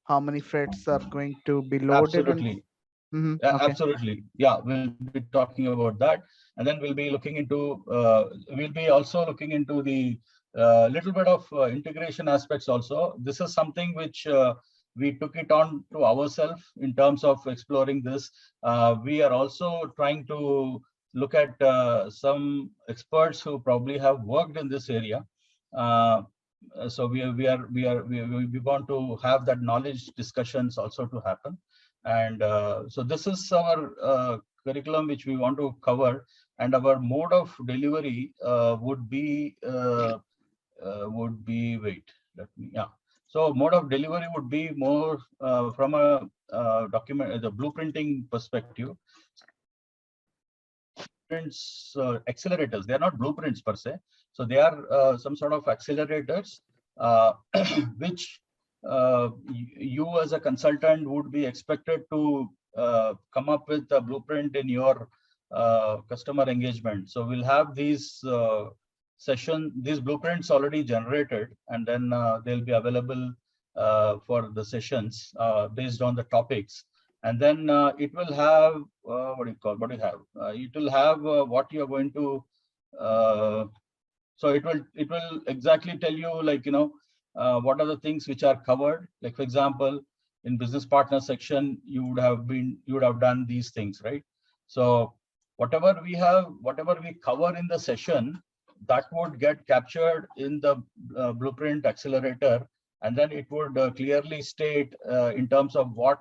how many freights are going to be loaded? absolutely. Okay. Absolutely. Yeah, we'll be talking about that. And then we'll be looking into, we'll be also looking into the little bit of integration aspects also. This is something which we took it on to ourselves in terms of exploring this. We are also trying to look at some experts who probably have worked in this area. So we want to have that knowledge discussions also to happen. And so this is our curriculum which we want to cover, and our mode of delivery would be wait, let me, yeah. So mode of delivery would be more from a document, the blueprinting perspective. Accelerators, they are not blueprints per se. So they are some sort of accelerators which you as a consultant would be expected to come up with a blueprint in your customer engagement. So we'll have these these blueprints already generated, and then they'll be available for the sessions based on the topics. And then it will have it will have what you're going to so it will exactly tell you, like, what are the things which are covered. Like, for example, in business partner section, you would have done these things, right? So whatever we cover in the session, that would get captured in the blueprint accelerator, and then it would clearly state in terms of what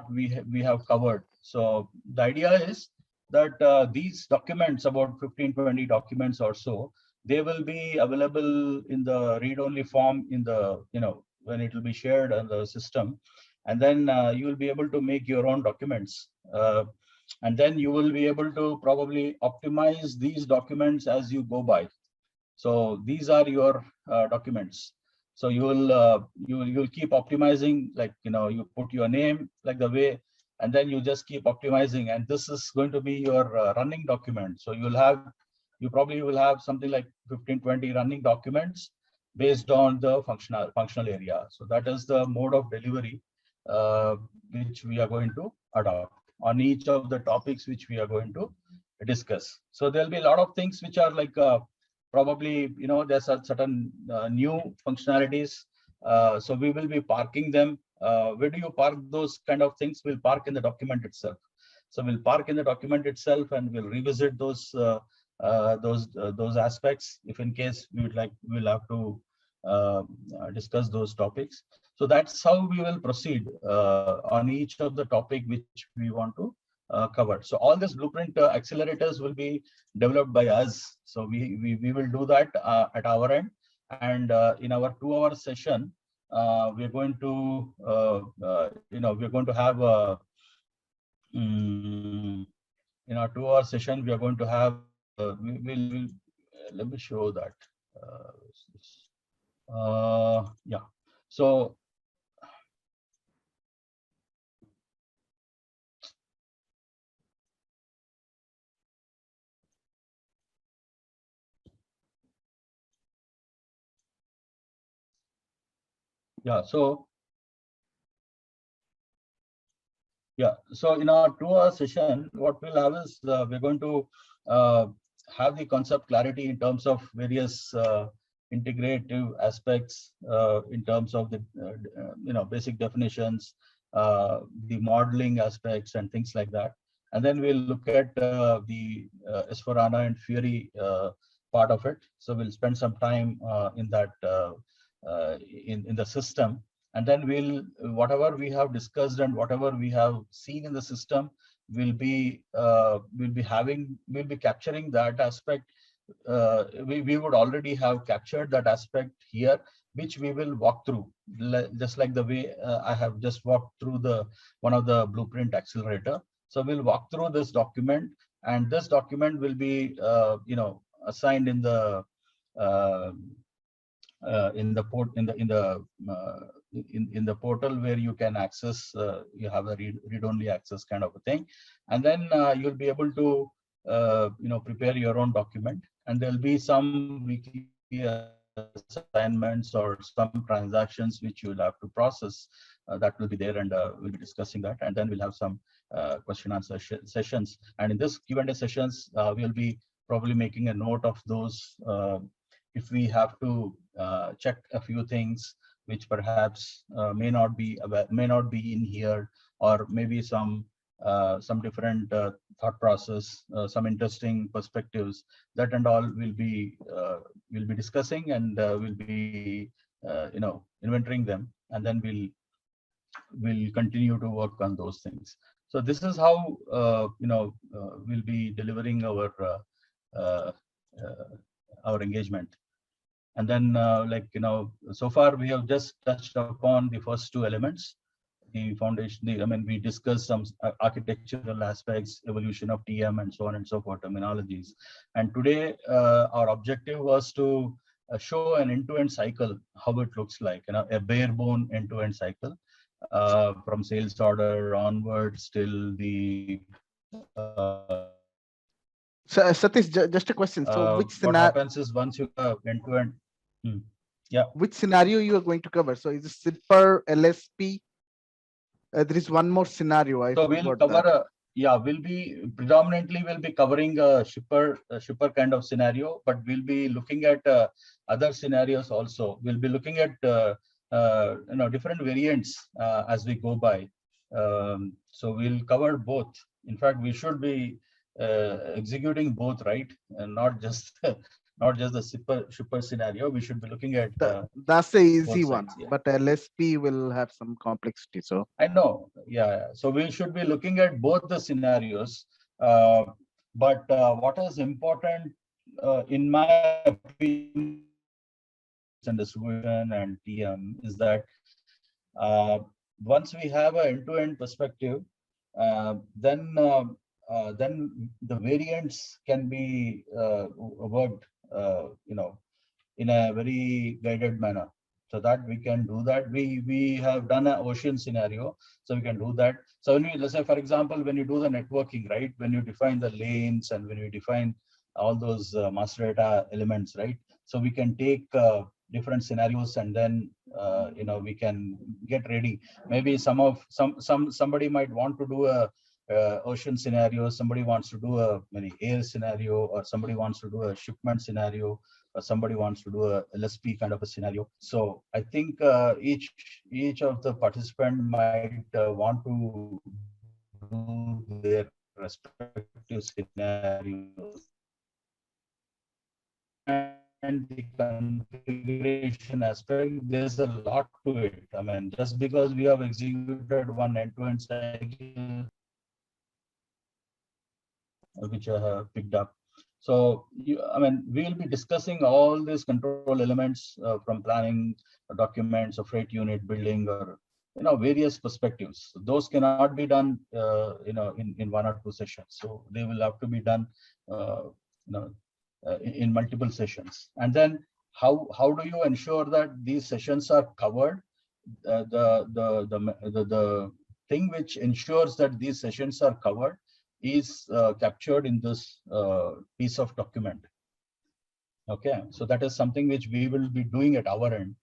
we have covered. So the idea is that these documents, about 15-20 documents or so, they will be available in the read-only form in the, when it will be shared on the system. And then you will be able to make your own documents. And then you will be able to probably optimize these documents as you go by. So these are your documents. So you'll keep optimizing, like, you put your name like the way, and then you just keep optimizing, and this is going to be your running document. So you probably will have something like 15-20 running documents based on the functional area. So that is the mode of delivery which we are going to adopt on each of the topics which we are going to discuss. So there'll be a lot of things which are like probably, there's a certain new functionalities. So we will be parking them. Where do you park those kind of things? We'll park in the document itself. So we'll park in the document itself, and we'll revisit those aspects if in case we'll have to discuss those topics. So that's how we will proceed on each of the topic which we want to cover. So all this blueprint accelerators will be developed by us. So we will do that at our end. And in our 2-hour session, we're going to, we're going to have in our 2-hour session, we are going to have, we'll let me show that. Yeah. So yeah, so in our 2-hour session, what we'll have is we're going to have the concept clarity in terms of various integrative aspects in terms of the basic definitions, the modeling aspects and things like that. And then we'll look at the S/4HANA and Fury part of it. So we'll spend some time in that in the system. And then we'll, whatever we have discussed and whatever we have seen in the system, we'll be capturing that aspect. We would already have captured that aspect here, which we will walk through, just like the way I have just walked through one of the blueprint accelerator. So we'll walk through this document, and this document will be assigned in the in the portal where you can access, you have a read-only access kind of a thing, and then you'll be able to prepare your own document, and there'll be some weekly assignments or some transactions which you'll have to process. That will be there, and we'll be discussing that, and then we'll have some question answer sessions. And in this Q&A sessions, we'll be probably making a note of those if we have to check a few things which perhaps may not be in here, or maybe some different thought process, some interesting perspectives, that and all will be discussing, and we'll be inventorying them, and then we'll continue to work on those things. So this is how we'll be delivering our engagement. And then so far we have just touched upon the first 2 elements, the foundation. We discussed some architectural aspects, evolution of TM, and so on and so forth, terminologies. And today our objective was to show an end-to-end cycle, how it looks like, a bare bone end-to-end cycle from sales order onwards till the So Satish, just a question. So which what happens is once you have end-to-end, yeah, which scenario you are going to cover? So is it shipper, LSP? There is one more scenario. So we'll cover we'll be predominantly covering a shipper kind of scenario, but we'll be looking at other scenarios also. We'll be looking at different variants as we go by. So we'll cover both. In fact, we should be executing both, right? And not just the shipper scenario. We should be looking at that's the easy sides, one, yeah. but LSP will have some complexity. So I know, yeah. So we should be looking at both the scenarios. But what is important, in my opinion, and distribution and TM, is that once we have an end-to-end perspective, then the variants can be worked, in a very guided manner, so that we can do that. We have done an ocean scenario, so we can do that. So when let's say, for example, when you do the networking, right, when you define the lanes and when you define all those master data elements, right, so we can take different scenarios, and then we can get ready. Maybe somebody might want to do a ocean scenario, somebody wants to do a air scenario, or somebody wants to do a shipment scenario, or somebody wants to do a LSP kind of a scenario. So I think each of the participant might want to do their respective scenarios. And and the configuration aspect, there's a lot to it. I mean, just because we have executed one end-to-end cycle, which I have picked up. So, I mean, we will be discussing all these control elements from planning documents or freight unit building or, various perspectives. Those cannot be done, in 1 or 2 sessions. So they will have to be done, in multiple sessions. And then how do you ensure that these sessions are covered? The thing which ensures that these sessions are covered is captured in this piece of document. Okay, so that is something which we will be doing at our end.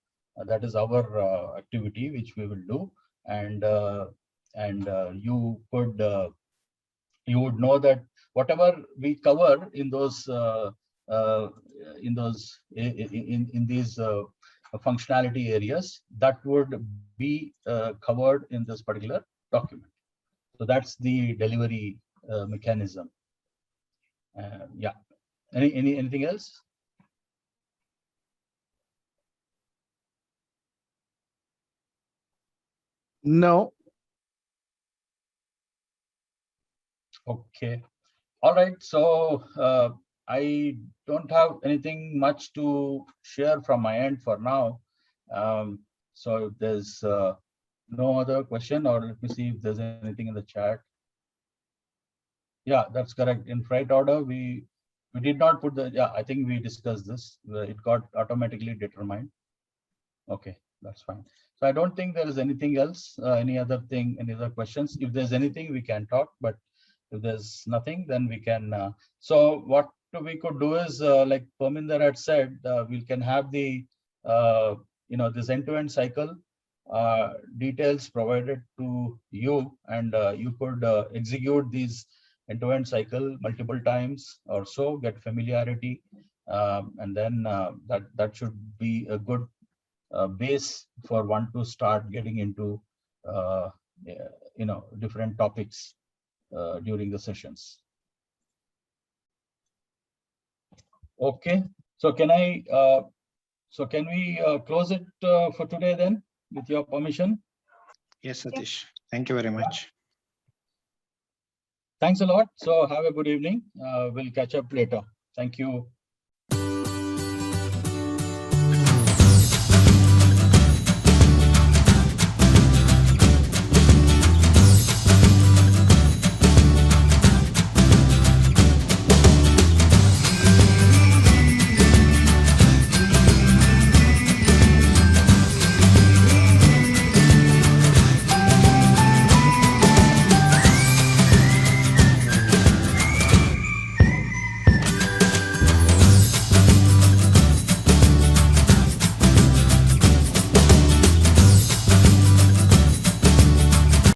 That is our activity which we will do, and you would know that whatever we cover in those in these functionality areas, that would be covered in this particular document. So that's the delivery mechanism. Yeah. Anything else? No. Okay. All right. So I don't have anything much to share from my end for now. So if there's no other question, or let me see if there's anything in the chat. Yeah, that's correct. In freight order, we did not put the, I think we discussed this. It got automatically determined. Okay, that's fine. So I don't think there is anything else, any other questions. If there's anything, we can talk, but if there's nothing, then we can. So what we could do is, like Parminder had said, we can have the, this end-to-end cycle details provided to you, and you could execute these end-to-end cycle multiple times or so, get familiarity, and then that should be a good base for one to start getting into different topics during the sessions. Okay, so can we close it for today then, with your permission? Yes, Satish. Thank you very much. Thanks a lot. So have a good evening. We'll catch up later. Thank you.